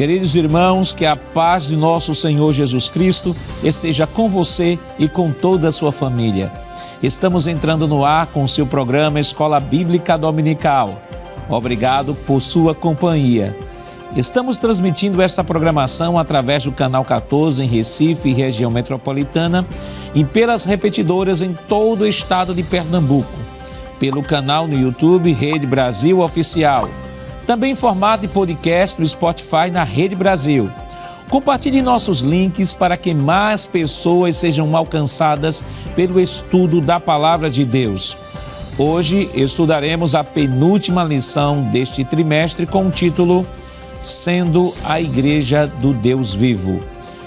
Queridos irmãos, que a paz de nosso Senhor Jesus Cristo esteja com você e com toda a sua família. Estamos entrando no ar com o seu programa Escola Bíblica Dominical. Obrigado por sua companhia. Estamos transmitindo esta programação através do Canal 14 em Recife e região metropolitana e pelas repetidoras em todo o estado de Pernambuco, pelo canal no YouTube Rede Brasil Oficial, também em formato de podcast no Spotify na Rede Brasil. Compartilhe nossos links para que mais pessoas sejam alcançadas pelo estudo da Palavra de Deus. Hoje estudaremos a penúltima lição deste trimestre com o título Sendo a Igreja do Deus Vivo.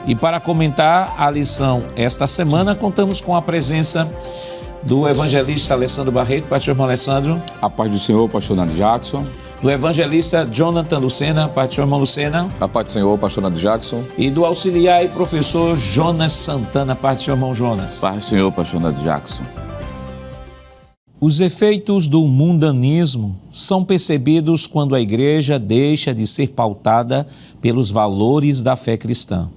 E para comentar a lição esta semana, contamos com a presença do evangelista Alessandro Barreto. Pastor irmão Alessandro. A paz do Senhor, pastor Nando Jackson. Do evangelista Jonathan Lucena. Pastor irmão Lucena. A paz do Senhor, pastor Nando Jackson. E do auxiliar e professor Jonas Santana. Pastor irmão Jonas. Paz do Senhor, pastor Nando Jackson. Os efeitos do mundanismo são percebidos quando a igreja deixa de ser pautada pelos valores da fé cristã.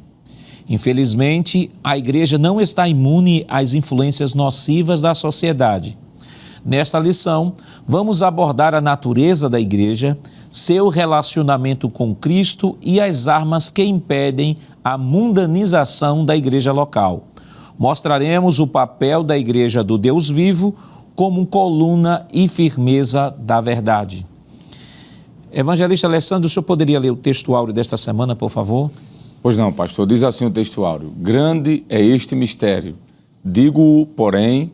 Infelizmente, a igreja não está imune às influências nocivas da sociedade. Nesta lição, vamos abordar a natureza da igreja, seu relacionamento com Cristo e as armas que impedem a mundanização da igreja local. Mostraremos o papel da igreja do Deus vivo como coluna e firmeza da verdade. Evangelista Alessandro, o senhor poderia ler o texto áureo desta semana, por favor? Pois não, pastor. Diz assim o texto áureo: grande é este mistério, digo-o, porém,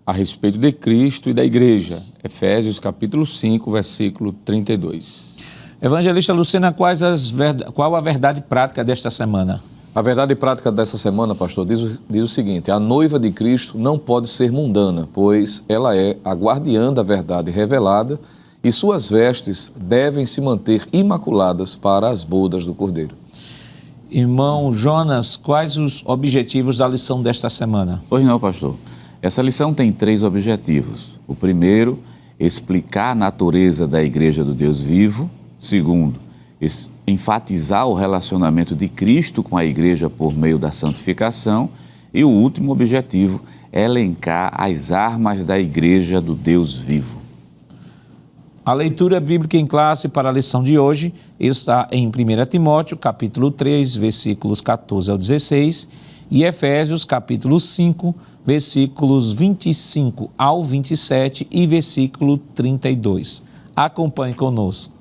a respeito de Cristo e da igreja. Efésios capítulo 5, versículo 32. Evangelista Lucena, qual a verdade prática desta semana? A verdade prática dessa semana, pastor, diz o seguinte: a noiva de Cristo não pode ser mundana, pois ela é a guardiã da verdade revelada e suas vestes devem se manter imaculadas para as bodas do Cordeiro. Irmão Jonas, quais os objetivos da lição desta semana? Pois não, pastor. Essa lição tem 3 objetivos. O primeiro, explicar a natureza da Igreja do Deus Vivo. Segundo, enfatizar o relacionamento de Cristo com a Igreja por meio da santificação. E o último objetivo, elencar as armas da Igreja do Deus Vivo. A leitura bíblica em classe para a lição de hoje está em 1 Timóteo, capítulo 3, versículos 14 ao 16, e Efésios, capítulo 5, versículos 25 ao 27 e versículo 32. Acompanhe conosco.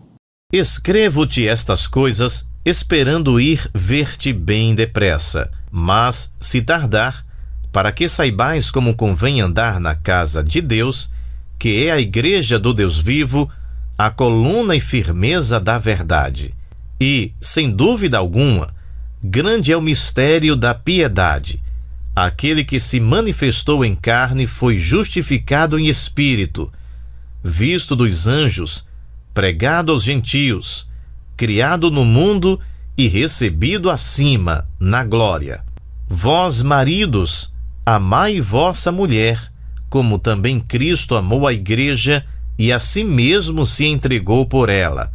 Escrevo-te estas coisas, esperando ir ver-te bem depressa. Mas, se tardar, para que saibais como convém andar na casa de Deus, que é a igreja do Deus vivo, a coluna e firmeza da verdade. E, sem dúvida alguma, grande é o mistério da piedade. Aquele que se manifestou em carne foi justificado em espírito, visto dos anjos, pregado aos gentios, criado no mundo e recebido acima, na glória. Vós, maridos, amai vossa mulher, como também Cristo amou a igreja e a si mesmo se entregou por ela,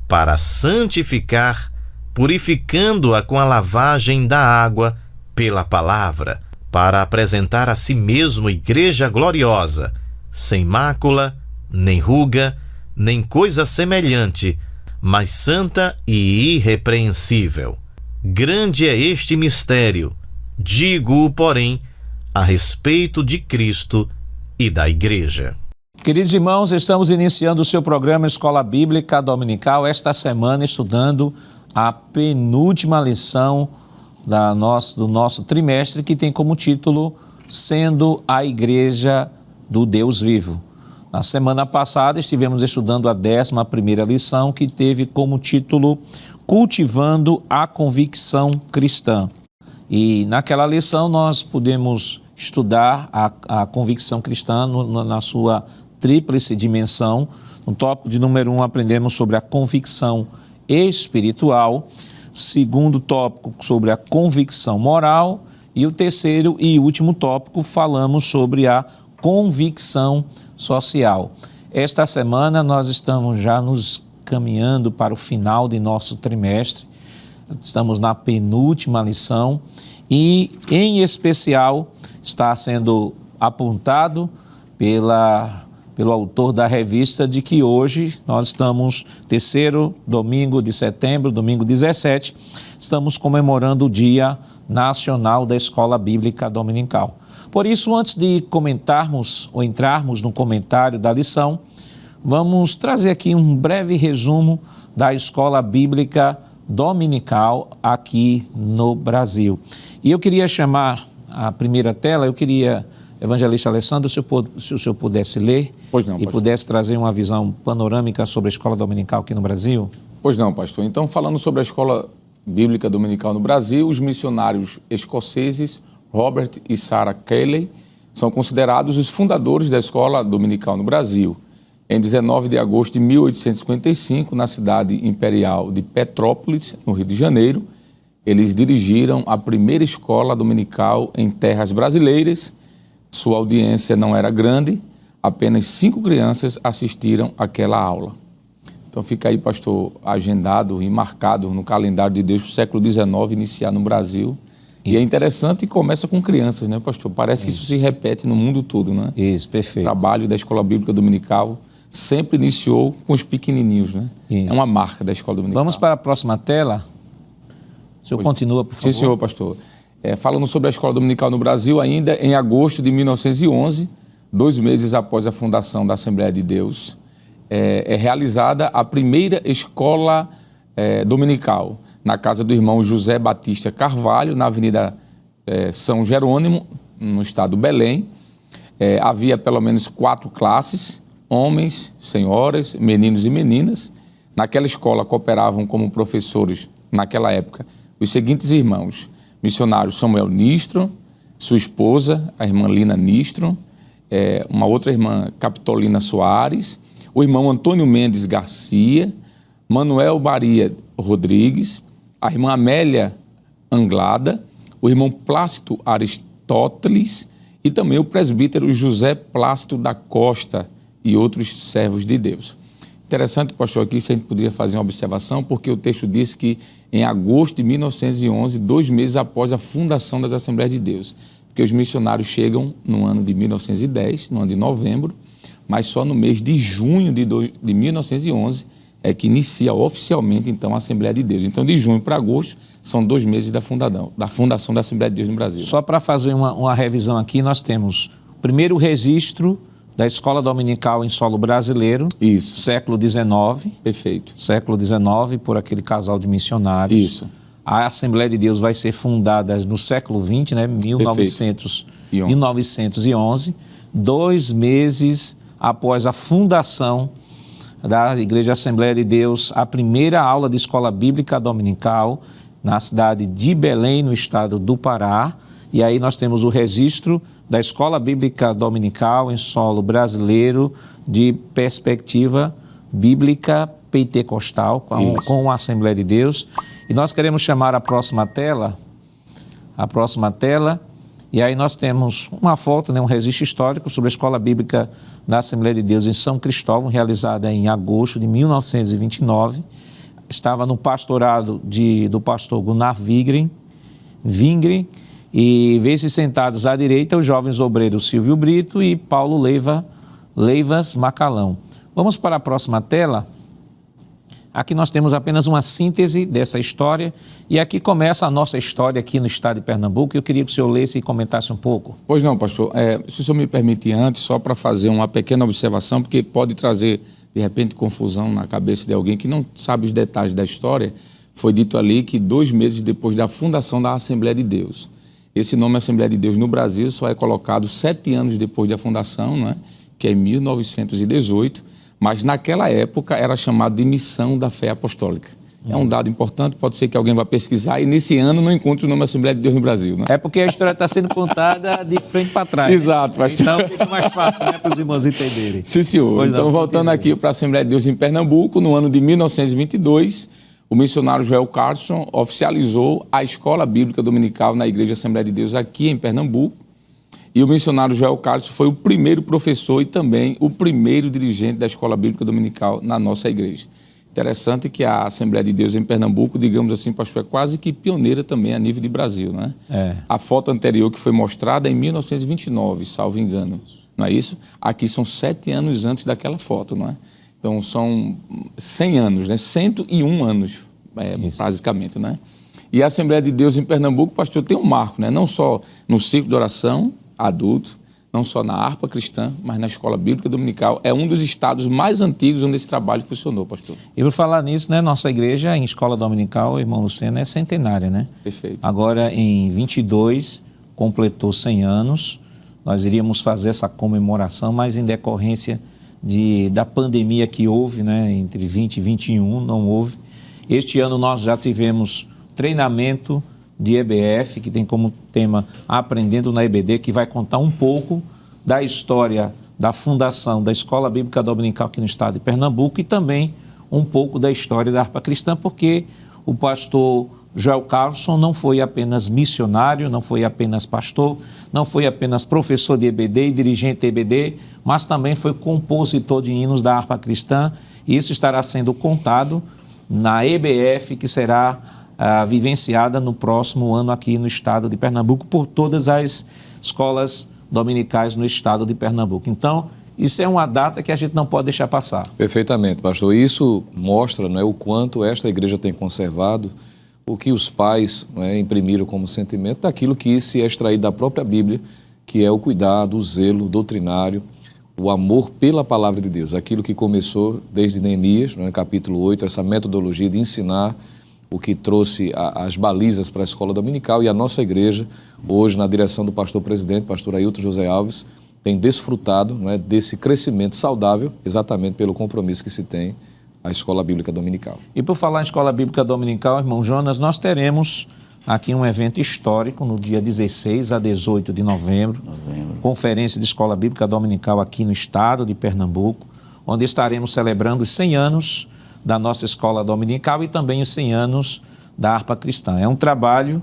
para santificar, purificando-a com a lavagem da água pela palavra, para apresentar a si mesmo igreja gloriosa, sem mácula, nem ruga, nem coisa semelhante, mas santa e irrepreensível. Grande é este mistério, digo-o, porém, a respeito de Cristo e da Igreja. Queridos irmãos, estamos iniciando o seu programa Escola Bíblica Dominical, esta semana estudando a penúltima lição do nosso trimestre, que tem como título Sendo a Igreja do Deus Vivo. Na semana passada estivemos estudando a 11ª lição, que teve como título Cultivando a Convicção Cristã. E naquela lição nós pudemos estudar a convicção cristã na sua tríplice dimensão. No tópico de número 1 aprendemos sobre a convicção espiritual, segundo tópico sobre a convicção moral e o terceiro e último tópico falamos sobre a convicção social. Esta semana nós estamos já nos caminhando para o final de nosso trimestre. estamos na penúltima lição e, em especial, está sendo apontado pelo autor da revista de que hoje nós estamos, terceiro domingo de setembro, domingo 17, estamos comemorando o Dia Nacional da Escola Bíblica Dominical. Por isso, antes de comentarmos ou entrarmos no comentário da lição, vamos trazer aqui um breve resumo da Escola Bíblica Dominical aqui no Brasil. E eu queria chamar a primeira tela, Evangelista Alessandro, se o senhor pudesse ler e pudesse trazer uma visão panorâmica sobre a Escola Dominical aqui no Brasil. Pois não, pastor. Então, falando sobre a Escola Bíblica Dominical no Brasil, os missionários escoceses Robert e Sarah Kelly são considerados os fundadores da Escola Dominical no Brasil. Em 19 de agosto de 1855, na cidade imperial de Petrópolis, no Rio de Janeiro, eles dirigiram a primeira escola dominical em terras brasileiras. Sua audiência não era grande, apenas 5 crianças assistiram àquela aula. Então fica aí, pastor, agendado e marcado no calendário de Deus para o século XIX iniciar no Brasil. E é interessante e começa com crianças, né, pastor? Parece que isso se repete no mundo todo, né? Isso, perfeito. O trabalho da Escola Bíblica Dominical sempre iniciou com os pequenininhos, né? Isso. É uma marca da Escola Dominical. Vamos para a próxima tela. O senhor continua, por favor. Sim, senhor, pastor. Falando sobre a Escola Dominical no Brasil, ainda em agosto de 1911, 2 meses após a fundação da Assembleia de Deus, é realizada a primeira escola dominical na casa do irmão José Batista Carvalho, na Avenida São Jerônimo, no estado do Belém. Havia pelo menos 4 classes, homens, senhoras, meninos e meninas. Naquela escola cooperavam como professores, naquela época, os seguintes irmãos: missionário Samuel Nistro, sua esposa, a irmã Lina Nistro, uma outra irmã Capitolina Soares, o irmão Antônio Mendes Garcia, Manuel Maria Rodrigues, a irmã Amélia Anglada, o irmão Plácido Aristóteles e também o presbítero José Plácido da Costa e outros servos de Deus. Interessante, pastor, aqui se a gente poderia fazer uma observação, porque o texto diz que em agosto de 1911, 2 meses após a fundação das Assembleias de Deus, porque os missionários chegam no ano de 1910, no ano de novembro, mas só no mês de junho de 1911 é que inicia oficialmente, então, a Assembleia de Deus. Então, de junho para agosto, são 2 meses da fundação da Assembleia de Deus no Brasil. Só para fazer uma revisão aqui, nós temos o primeiro registro da Escola Dominical em solo brasileiro. Isso. Século XIX. Perfeito. Século XIX, por aquele casal de missionários. Isso. A Assembleia de Deus vai ser fundada no século XX, né? 1911, 2 meses após a fundação da Igreja Assembleia de Deus, a primeira aula de escola bíblica dominical na cidade de Belém, no estado do Pará. E aí nós temos o registro da Escola Bíblica Dominical em solo brasileiro de perspectiva bíblica pentecostal com a Assembleia de Deus. E nós queremos chamar a próxima tela, e aí nós temos uma foto, né, um registro histórico sobre a Escola Bíblica da Assembleia de Deus em São Cristóvão, realizada em agosto de 1929. Estava no pastorado do pastor Gunnar Wingren, e vê-se sentados à direita os jovens obreiros Silvio Brito e Paulo Leivas Macalão. Vamos para a próxima tela. Aqui nós temos apenas uma síntese dessa história e aqui começa a nossa história aqui no estado de Pernambuco. Eu queria que o senhor lesse e comentasse um pouco. Pois não, pastor. Se o senhor me permite antes, só para fazer uma pequena observação, porque pode trazer, de repente, confusão na cabeça de alguém que não sabe os detalhes da história. Foi dito ali que 2 meses depois da fundação da Assembleia de Deus. Esse nome Assembleia de Deus no Brasil só é colocado 7 anos depois da fundação, não é? Que é em 1918, mas naquela época era chamado de Missão da Fé Apostólica. É um dado importante, pode ser que alguém vá pesquisar e nesse ano não encontre o nome Assembleia de Deus no Brasil. Né? É porque a história está sendo contada de frente para trás. Exato, pastor. Então fica mais fácil, né, para os irmãos entenderem. Sim, senhor. Pois então, voltando aqui para a Assembleia de Deus em Pernambuco, no ano de 1922, o missionário Joel Carlson oficializou a Escola Bíblica Dominical na Igreja Assembleia de Deus aqui em Pernambuco. E o missionário Joel Carlson foi o primeiro professor e também o primeiro dirigente da Escola Bíblica Dominical na nossa igreja. Interessante que a Assembleia de Deus em Pernambuco, digamos assim, pastor, é quase que pioneira também a nível de Brasil, né? A foto anterior que foi mostrada é em 1929, salvo engano, não é isso? Aqui são 7 anos antes daquela foto, não é? Então são 100 anos, né? 101 anos, basicamente, né? E a Assembleia de Deus em Pernambuco, pastor, tem um marco, né? Não só no ciclo de oração adulto, não só na harpa cristã, mas na escola bíblica dominical. É um dos estados mais antigos onde esse trabalho funcionou, pastor. E por falar nisso, né, nossa igreja em escola dominical, irmão Lucena, é centenária, né? Perfeito. Agora, em 22, completou 100 anos. Nós iríamos fazer essa comemoração, mas em decorrência da pandemia que houve, né, entre 20 e 21, não houve. Este ano nós já tivemos treinamento de EBF, que tem como tema Aprendendo na EBD, que vai contar um pouco da história da fundação da Escola Bíblica Dominical aqui no estado de Pernambuco e também um pouco da história da harpa cristã, porque o pastor Joel Carlson não foi apenas missionário, não foi apenas pastor, não foi apenas professor de EBD e dirigente de EBD, mas também foi compositor de hinos da harpa cristã, e isso estará sendo contado na EBF, que será vivenciada no próximo ano aqui no estado de Pernambuco por todas as escolas dominicais no estado de Pernambuco. Então, isso é uma data que a gente não pode deixar passar. Perfeitamente, pastor. Isso mostra, não é, o quanto esta igreja tem conservado o que os pais, não é, imprimiram como sentimento daquilo que se é extraído da própria Bíblia, que é o cuidado, o zelo doutrinário, o amor pela palavra de Deus. Aquilo que começou desde Neemias, no capítulo 8, essa metodologia de ensinar, o que trouxe as balizas para a escola dominical, e a nossa igreja, hoje na direção do pastor-presidente, pastor Ailton José Alves, tem desfrutado, não é, desse crescimento saudável, exatamente pelo compromisso que se tem a Escola Bíblica Dominical. E por falar em Escola Bíblica Dominical, irmão Jonas, nós teremos aqui um evento histórico no dia 16 a 18 de novembro, Conferência de Escola Bíblica Dominical aqui no estado de Pernambuco, onde estaremos celebrando os 100 anos da nossa escola dominical e também os 100 anos da harpa cristã. É um trabalho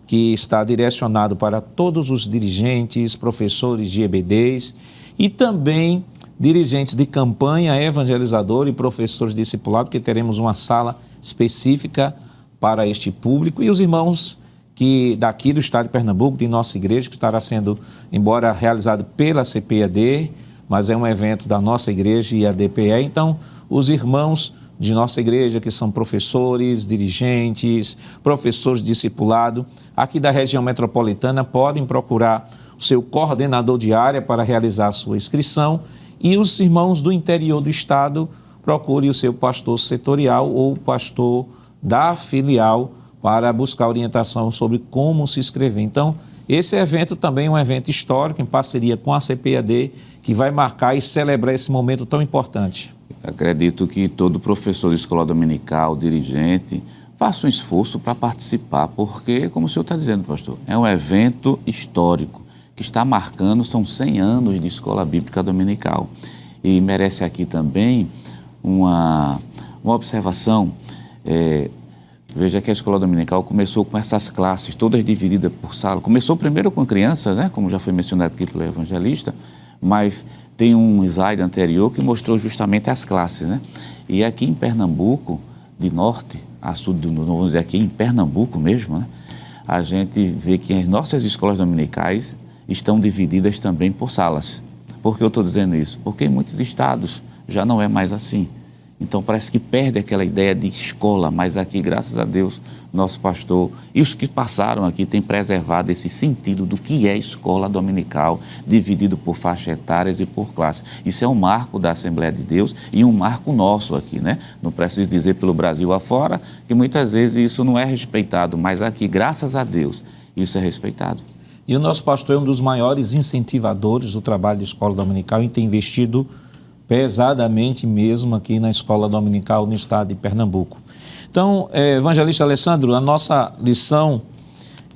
que está direcionado para todos os dirigentes, professores de EBDs e também dirigentes de campanha, evangelizador e professores discipulados, que teremos uma sala específica para este público, e os irmãos que daqui do estado de Pernambuco, de nossa igreja, que estará sendo, embora realizado pela CPAD, mas é um evento da nossa igreja e a DPE, então os irmãos de nossa igreja, que são professores, dirigentes, professores de discipulado, aqui da região metropolitana, podem procurar o seu coordenador de área para realizar a sua inscrição, e os irmãos do interior do estado procurem o seu pastor setorial ou pastor da filial para buscar orientação sobre como se inscrever. Então, esse evento também é um evento histórico, em parceria com a CPAD, que vai marcar e celebrar esse momento tão importante. Acredito que todo professor de escola dominical, dirigente, faça um esforço para participar, porque, como o senhor está dizendo, pastor, é um evento histórico que está marcando, são 100 anos de escola bíblica dominical. E merece aqui também uma observação. Veja que a escola dominical começou com essas classes, todas divididas por sala. Começou primeiro com crianças, né, como já foi mencionado aqui pelo evangelista, mas tem um slide anterior que mostrou justamente as classes, né? E aqui em Pernambuco, de norte a sul, vamos dizer aqui em Pernambuco mesmo, né, a gente vê que as nossas escolas dominicais estão divididas também por salas. Por que eu estou dizendo isso? Porque em muitos estados já não é mais assim. Então parece que perde aquela ideia de escola, mas aqui, graças a Deus, nosso pastor e os que passaram aqui têm preservado esse sentido do que é escola dominical, dividido por faixas etárias e por classes. Isso é um marco da Assembleia de Deus e um marco nosso aqui, né? Não preciso dizer pelo Brasil afora que muitas vezes isso não é respeitado, mas aqui, graças a Deus, isso é respeitado. E o nosso pastor é um dos maiores incentivadores do trabalho de escola dominical e tem investido pesadamente mesmo aqui na escola dominical no estado de Pernambuco. Então, evangelista Alessandro, a nossa lição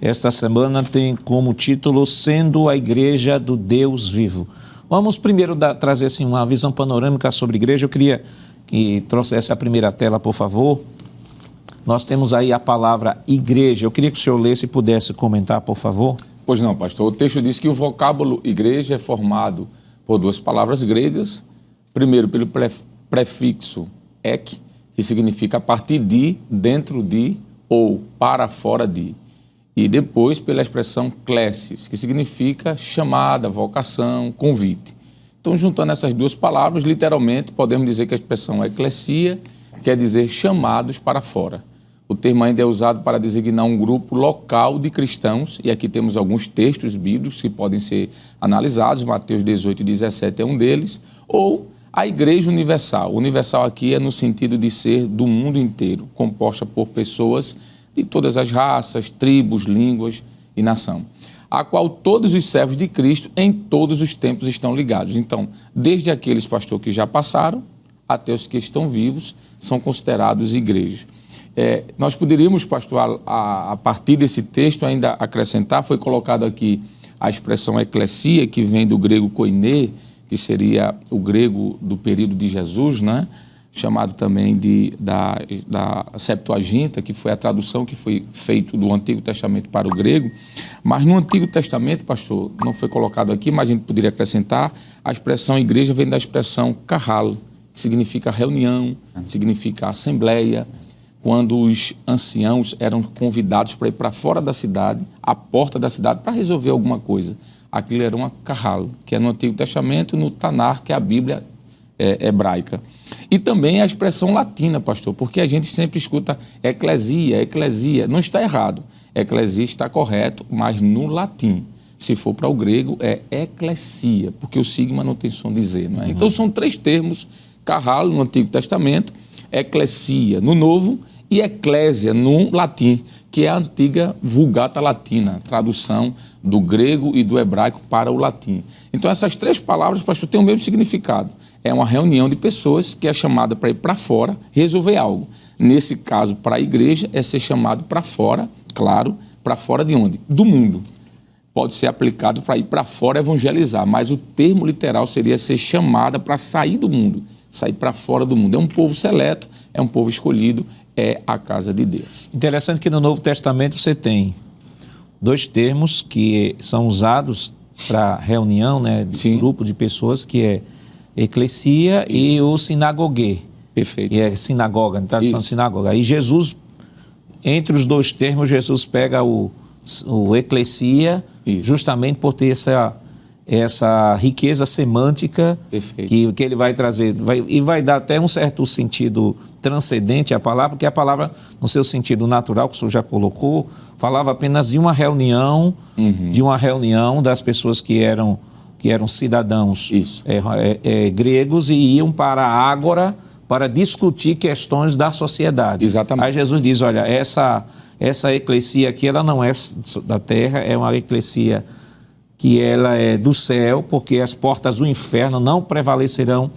esta semana tem como título Sendo a Igreja do Deus Vivo. Vamos primeiro trazer assim, uma visão panorâmica sobre a igreja. Eu queria que trouxesse a primeira tela, por favor. Nós temos aí a palavra igreja. Eu queria que o senhor lesse e pudesse comentar, por favor. Pois não, pastor. O texto diz que o vocábulo igreja é formado por duas palavras gregas. Primeiro, pelo prefixo ek, que significa a partir de, dentro de ou para fora de. E depois pela expressão klesis, que significa chamada, vocação, convite. Então, juntando essas duas palavras, literalmente podemos dizer que a expressão eclesia quer dizer chamados para fora. O termo ainda é usado para designar um grupo local de cristãos, e aqui temos alguns textos bíblicos que podem ser analisados, Mateus 18 e 17 é um deles, ou a Igreja Universal. Universal aqui é no sentido de ser do mundo inteiro, composta por pessoas de todas as raças, tribos, línguas e nação, a qual todos os servos de Cristo em todos os tempos estão ligados. Então, desde aqueles, pastor, que já passaram, até os que estão vivos, são considerados igrejas. Nós poderíamos, pastor, a partir desse texto ainda acrescentar, foi colocado aqui a expressão eclesia, que vem do grego koiné, que seria o grego do período de Jesus, né? Chamado também da Septuaginta, que foi a tradução que foi feita do Antigo Testamento para o grego. Mas no Antigo Testamento, pastor, não foi colocado aqui, mas a gente poderia acrescentar, a expressão igreja vem da expressão kahal, que significa reunião, significa assembleia, quando os anciãos eram convidados para ir para fora da cidade, à porta da cidade, para resolver alguma coisa. Aquilo era uma kahal, que é no Antigo Testamento, no Tanar, que é a Bíblia hebraica. E também a expressão latina, pastor, porque a gente sempre escuta eclesia. Não está errado. Eclesia está correto, mas no latim. Se for para o grego, é eclesia, porque o sigma não tem som de Z, não é? Então são três termos, kahal no Antigo Testamento, eclesia no Novo e eclésia no latim, que é a antiga Vulgata Latina, tradução do grego e do hebraico para o latim. Então essas três palavras, pastor, têm o mesmo significado. É uma reunião de pessoas que é chamada para ir para fora resolver algo. Nesse caso, para a igreja, é ser chamado para fora, claro, para fora de onde? Do mundo. Pode ser aplicado para ir para fora evangelizar, mas o termo literal seria ser chamada para sair do mundo, sair para fora do mundo. É um povo seleto, é um povo escolhido, é a casa de Deus. Interessante que no Novo Testamento você tem dois termos que são usados para reunião, né, de Sim. grupo de pessoas, que é eclesia e o sinagogue. Perfeito. E é sinagoga, na tradução de Isso. sinagoga. E Jesus, entre os dois termos, Jesus pega o eclesia, Isso. justamente por ter essa riqueza semântica que ele vai trazer. E vai dar até um certo sentido transcendente à palavra, porque a palavra, no seu sentido natural, que o senhor já colocou, falava apenas de uma reunião, das pessoas que eram cidadãos gregos e iam para a ágora para discutir questões da sociedade. Exatamente. Aí Jesus diz, olha, essa eclesia aqui, ela não é da terra, é uma eclesia que ela é do céu, porque as portas do inferno não prevalecerão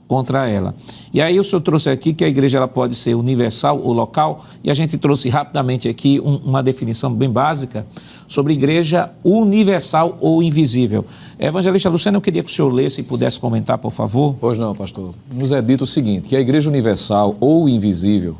contra ela. E aí o senhor trouxe aqui que a igreja ela pode ser universal ou local, e a gente trouxe rapidamente aqui uma definição bem básica sobre igreja universal ou invisível. Evangelista Luciano, eu queria que o senhor lesse e pudesse comentar, por favor. Pois não, pastor. Nos é dito o seguinte, que a igreja universal ou invisível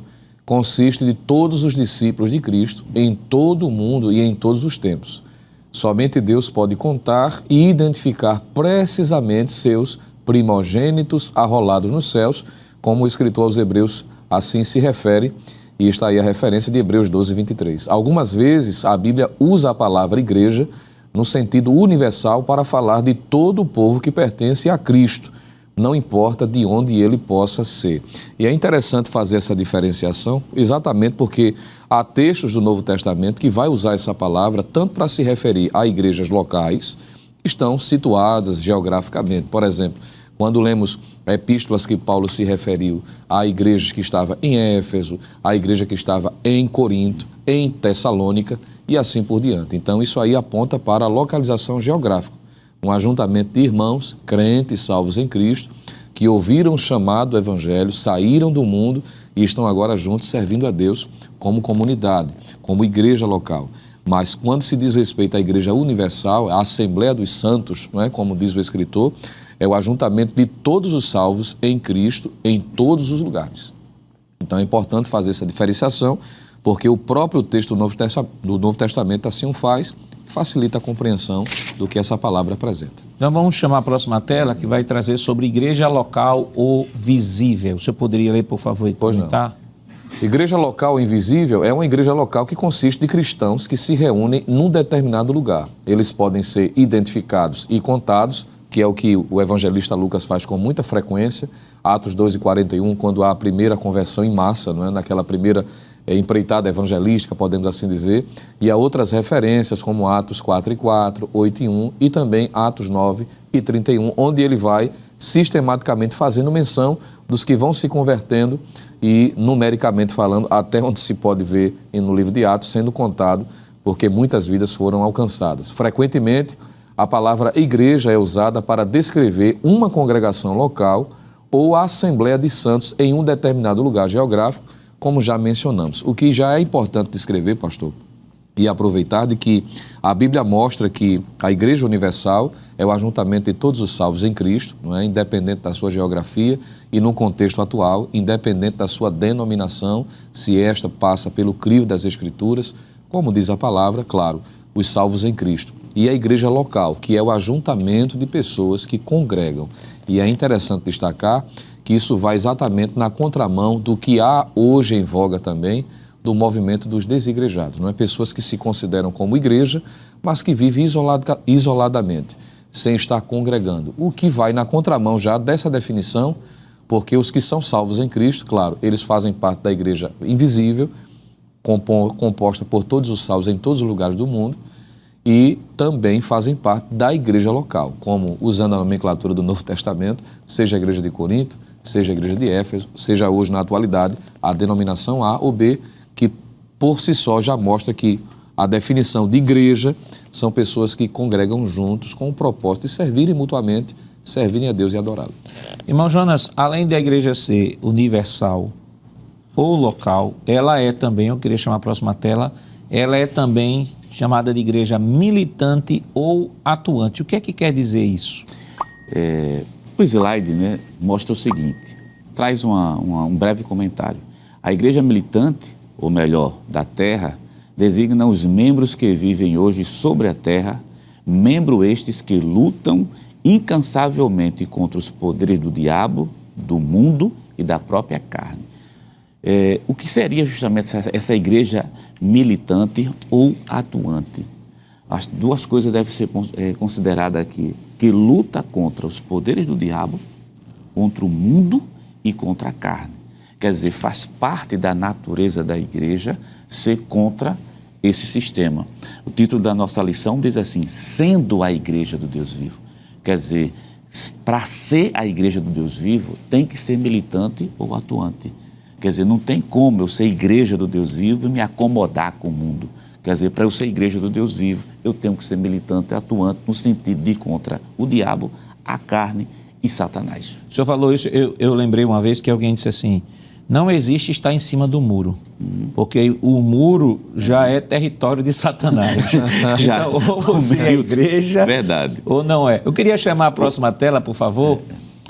consiste de todos os discípulos de Cristo em todo o mundo e em todos os tempos. Somente Deus pode contar e identificar precisamente seus primogênitos arrolados nos céus, como o escritor aos Hebreus assim se refere, e está aí a referência de Hebreus 12, 23. Algumas vezes a Bíblia usa a palavra igreja no sentido universal para falar de todo o povo que pertence a Cristo, não importa de onde ele possa ser. E é interessante fazer essa diferenciação, exatamente porque há textos do Novo Testamento que vai usar essa palavra tanto para se referir a igrejas locais, que estão situadas geograficamente. Por exemplo, quando lemos epístolas que Paulo se referiu à igreja que estava em Éfeso, à igreja que estava em Corinto, em Tessalônica e assim por diante. Então, isso aí aponta para a localização geográfica. Um ajuntamento de irmãos, crentes, salvos em Cristo, que ouviram o chamado do Evangelho, saíram do mundo e estão agora juntos servindo a Deus como comunidade, como igreja local. Mas quando se diz respeito à igreja universal, a Assembleia dos Santos, não é? Como diz o escritor, é o ajuntamento de todos os salvos em Cristo em todos os lugares. Então é importante fazer essa diferenciação, porque o próprio texto do Novo Testamento assim o faz, facilita a compreensão do que essa palavra apresenta. Então vamos chamar a próxima tela, que vai trazer sobre igreja local ou visível. O senhor poderia ler, por favor, e comentar? Igreja local invisível é uma igreja local que consiste de cristãos que se reúnem num determinado lugar. Eles podem ser identificados e contados, que é o que o evangelista Lucas faz com muita frequência, Atos 2:41, quando há a primeira conversão em massa, não é? Naquela primeira empreitada evangelística, podemos assim dizer, e há outras referências como Atos 4:4, 8:1 e também Atos 9:31, onde ele vai sistematicamente fazendo menção dos que vão se convertendo e, numericamente falando, até onde se pode ver no livro de Atos, sendo contado, porque muitas vidas foram alcançadas. Frequentemente, a palavra igreja é usada para descrever uma congregação local ou a assembleia de santos em um determinado lugar geográfico, como já mencionamos. O que já é importante descrever, pastor, e aproveitar de que a Bíblia mostra que a Igreja Universal é o ajuntamento de todos os salvos em Cristo, não é? Independente da sua geografia e no contexto atual, independente da sua denominação, se esta passa pelo crivo das Escrituras, como diz a palavra, claro, os salvos em Cristo. E a igreja local, que é o ajuntamento de pessoas que congregam. E é interessante destacar que isso vai exatamente na contramão do que há hoje em voga também, do movimento dos desigrejados, não é? Pessoas que se consideram como igreja, mas que vivem isoladamente, sem estar congregando. O que vai na contramão já dessa definição, porque os que são salvos em Cristo, claro, eles fazem parte da igreja invisível, composta por todos os salvos em todos os lugares do mundo, e também fazem parte da igreja local, como, usando a nomenclatura do Novo Testamento, seja a igreja de Corinto, seja a igreja de Éfeso, seja hoje na atualidade a denominação A ou B, que por si só já mostra que a definição de igreja são pessoas que congregam juntos com o propósito de servirem mutuamente, servirem a Deus e adorá-lo. Irmão Jonas, além da igreja ser universal ou local, ela é também, eu queria chamar a próxima tela, ela é também chamada de igreja militante ou atuante. O que é que quer dizer isso? O slide, né, mostra o seguinte, traz um breve comentário. A igreja militante, ou melhor, da terra, designa os membros que vivem hoje sobre a terra, membros estes que lutam incansavelmente contra os poderes do diabo, do mundo e da própria carne. O que seria justamente essa igreja militante ou atuante? As duas coisas devem ser consideradas aqui, que luta contra os poderes do diabo, contra o mundo e contra a carne. Quer dizer, faz parte da natureza da igreja ser contra esse sistema. O título da nossa lição diz assim, sendo a igreja do Deus vivo. Quer dizer, para ser a igreja do Deus vivo, tem que ser militante ou atuante. Quer dizer, não tem como eu ser igreja do Deus vivo e me acomodar com o mundo. Quer dizer, para eu ser igreja do Deus vivo, eu tenho que ser militante e atuante no sentido de ir contra o diabo, a carne e Satanás. O senhor falou isso, eu lembrei uma vez que alguém disse assim, não existe estar em cima do muro, porque o muro já é território de Satanás. Já, então, ou você é igreja, verdade, ou não é. Eu queria chamar a próxima tela, por favor.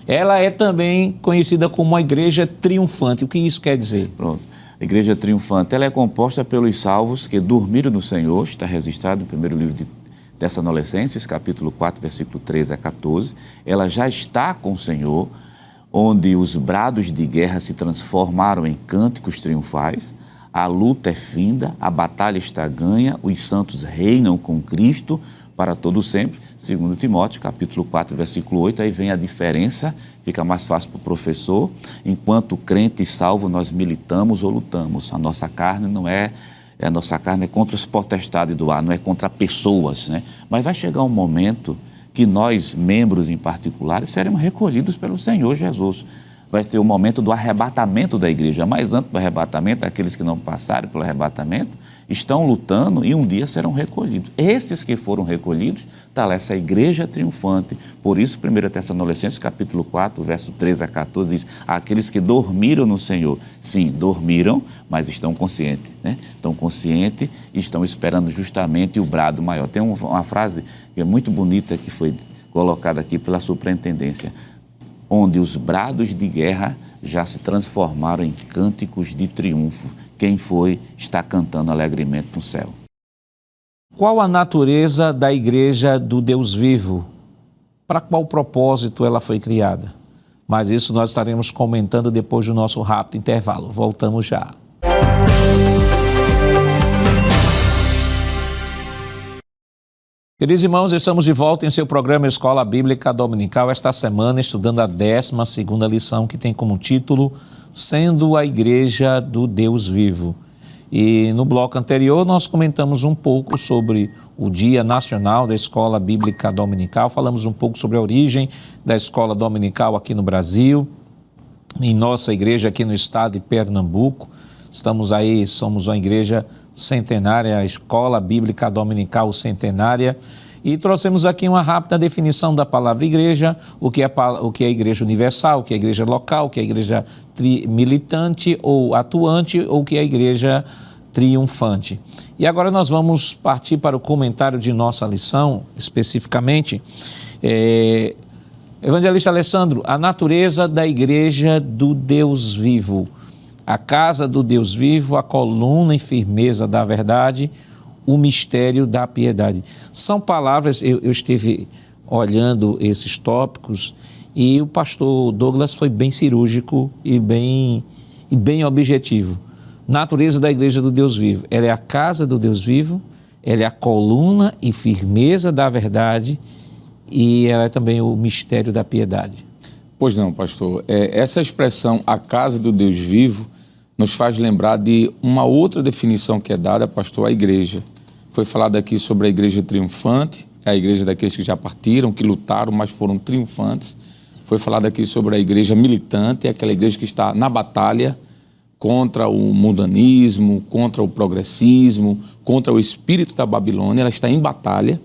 Ela é também conhecida como uma igreja triunfante. O que isso quer dizer? Pronto. A igreja triunfante, ela é composta pelos salvos que dormiram no Senhor, está registrado no primeiro livro de Tessalonicenses, capítulo 4, versículo 13 a 14. Ela já está com o Senhor, onde os brados de guerra se transformaram em cânticos triunfais, a luta é finda, a batalha está ganha, os santos reinam com Cristo para todo sempre, segundo Timóteo, capítulo 4, versículo 8, aí vem a diferença, fica mais fácil para o professor, enquanto crente e salvo nós militamos ou lutamos, a nossa carne não é, a nossa carne é contra os potestades do ar, não é contra pessoas, né? Mas vai chegar um momento que nós, membros em particular, seremos recolhidos pelo Senhor Jesus. Vai ter o momento do arrebatamento da igreja, mas antes do arrebatamento, aqueles que não passaram pelo arrebatamento, estão lutando e um dia serão recolhidos. Esses que foram recolhidos, está lá essa igreja triunfante. Por isso, 1 Tessalonicenses, capítulo 4, verso 13 a 14, diz, aqueles que dormiram no Senhor. Sim, dormiram, mas estão conscientes, né? Estão conscientes e estão esperando justamente o brado maior. Tem uma frase que é muito bonita que foi colocada aqui pela superintendência, onde os brados de guerra já se transformaram em cânticos de triunfo. Quem foi está cantando alegremente no céu. Qual a natureza da igreja do Deus vivo? Para qual propósito ela foi criada? Mas isso nós estaremos comentando depois do nosso rápido intervalo. Voltamos já. Queridos irmãos, estamos de volta em seu programa Escola Bíblica Dominical, esta semana estudando a 12ª lição, que tem como título Sendo a Igreja do Deus Vivo. E no bloco anterior nós comentamos um pouco sobre o Dia Nacional da Escola Bíblica Dominical, falamos um pouco sobre a origem da escola dominical aqui no Brasil, em nossa igreja aqui no estado de Pernambuco. Estamos aí, somos uma igreja centenária, a Escola Bíblica Dominical Centenária, e trouxemos aqui uma rápida definição da palavra igreja, o que é a igreja universal, o que é a igreja local, o que é a igreja militante ou atuante, ou o que é a igreja triunfante. E agora nós vamos partir para o comentário de nossa lição, especificamente. Evangelista Alessandro, a natureza da igreja do Deus vivo. A casa do Deus vivo, a coluna e firmeza da verdade, o mistério da piedade. São palavras, eu estive olhando esses tópicos e o pastor Douglas foi bem cirúrgico e bem objetivo. Natureza da igreja do Deus vivo. Ela é a casa do Deus vivo, ela é a coluna e firmeza da verdade e ela é também o mistério da piedade. Pois não, pastor. Essa expressão, a casa do Deus vivo, nos faz lembrar de uma outra definição que é dada, pastor, à igreja. Foi falado aqui sobre a igreja triunfante, a igreja daqueles que já partiram, que lutaram, mas foram triunfantes. Foi falado aqui sobre a igreja militante, aquela igreja que está na batalha contra o mundanismo, contra o progressismo, contra o espírito da Babilônia, ela está em batalha.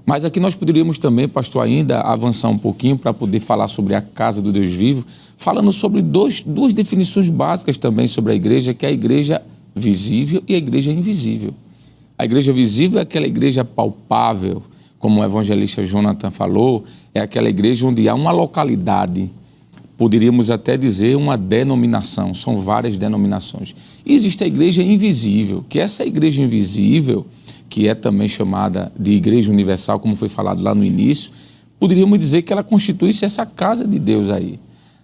Mas aqui nós poderíamos também, pastor, ainda avançar um pouquinho para poder falar sobre a casa do Deus vivo, falando sobre duas definições básicas também sobre a igreja, que é a igreja visível e a igreja invisível. A igreja visível é aquela igreja palpável, como o evangelista Jonathan falou, é aquela igreja onde há uma localidade, poderíamos até dizer uma denominação, são várias denominações. E existe a igreja invisível, que essa igreja invisível, que é também chamada de Igreja Universal, como foi falado lá no início, poderíamos dizer que ela constitui-se essa casa de Deus aí.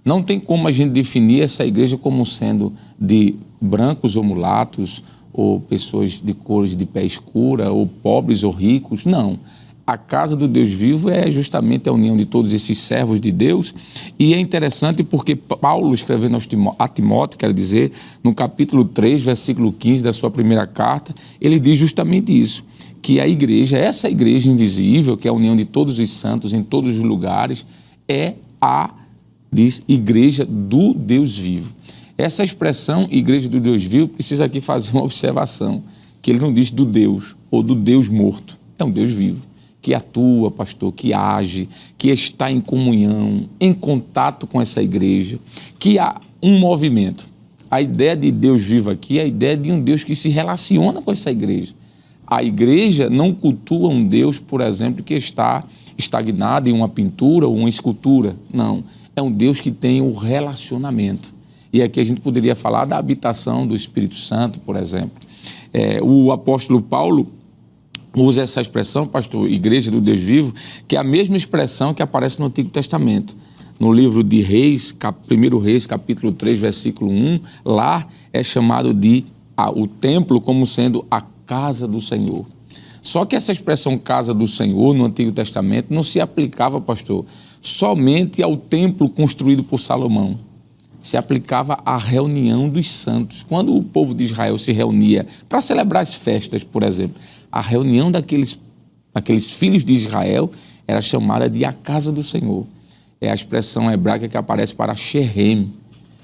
Não tem como a gente definir essa igreja como sendo de brancos ou mulatos, ou pessoas de cores de pele escura, ou pobres ou ricos, não. A casa do Deus vivo é justamente a união de todos esses servos de Deus, e é interessante porque Paulo, escrevendo a Timóteo, quer dizer, no capítulo 3, versículo 15 da sua primeira carta, ele diz justamente isso, que a igreja, essa igreja invisível, que é a união de todos os santos em todos os lugares, é diz, igreja do Deus vivo. Essa expressão, igreja do Deus vivo, precisa aqui fazer uma observação, que ele não diz do Deus ou do Deus morto, é um Deus vivo, que atua, pastor, que age, que está em comunhão, em contato com essa igreja, que há um movimento. A ideia de Deus vivo aqui é a ideia de um Deus que se relaciona com essa igreja. A igreja não cultua um Deus, por exemplo, que está estagnado em uma pintura ou uma escultura. Não, é um Deus que tem um relacionamento. E aqui a gente poderia falar da habitação do Espírito Santo, por exemplo. O apóstolo Paulo usa essa expressão, pastor, igreja do Deus vivo, que é a mesma expressão que aparece no Antigo Testamento. No livro de Reis, 1 Reis, capítulo 3, versículo 1, lá é chamado de o templo como sendo a casa do Senhor. Só que essa expressão casa do Senhor no Antigo Testamento não se aplicava, pastor, somente ao templo construído por Salomão. Se aplicava à reunião dos santos. Quando o povo de Israel se reunia para celebrar as festas, por exemplo, a reunião daqueles filhos de Israel era chamada de a casa do Senhor. É a expressão hebraica que aparece para Sherem.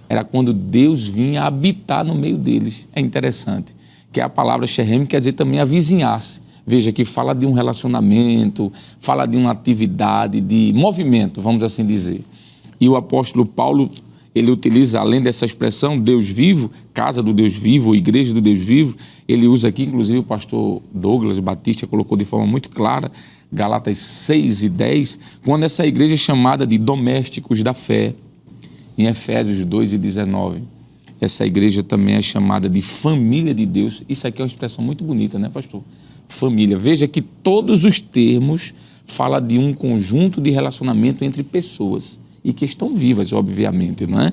Era quando Deus vinha habitar no meio deles. É interessante, que a palavra Sherem quer dizer também avizinhar-se. Veja que fala de um relacionamento, fala de uma atividade, de movimento, vamos assim dizer. E o apóstolo Paulo, ele utiliza, além dessa expressão, Deus vivo, casa do Deus vivo, igreja do Deus vivo, ele usa aqui, inclusive o pastor Douglas Batista colocou de forma muito clara, Galatas 6 e 10, quando essa igreja é chamada de domésticos da fé, em Efésios 2 e 19. Essa igreja também é chamada de família de Deus. Isso aqui é uma expressão muito bonita, né, pastor? família. Veja que todos os termos falam de um conjunto de relacionamento entre pessoas e que estão vivas, obviamente, não é?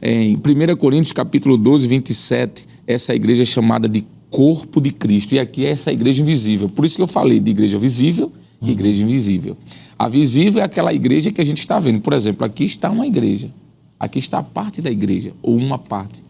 Em 1 Coríntios capítulo 12, 27, essa igreja é chamada de corpo de Cristo, e aqui é essa igreja invisível. Por isso que eu falei de igreja visível e igreja invisível. A visível é aquela igreja que a gente está vendo. Por exemplo, aqui está uma igreja, aqui está a parte da igreja, ou uma parte.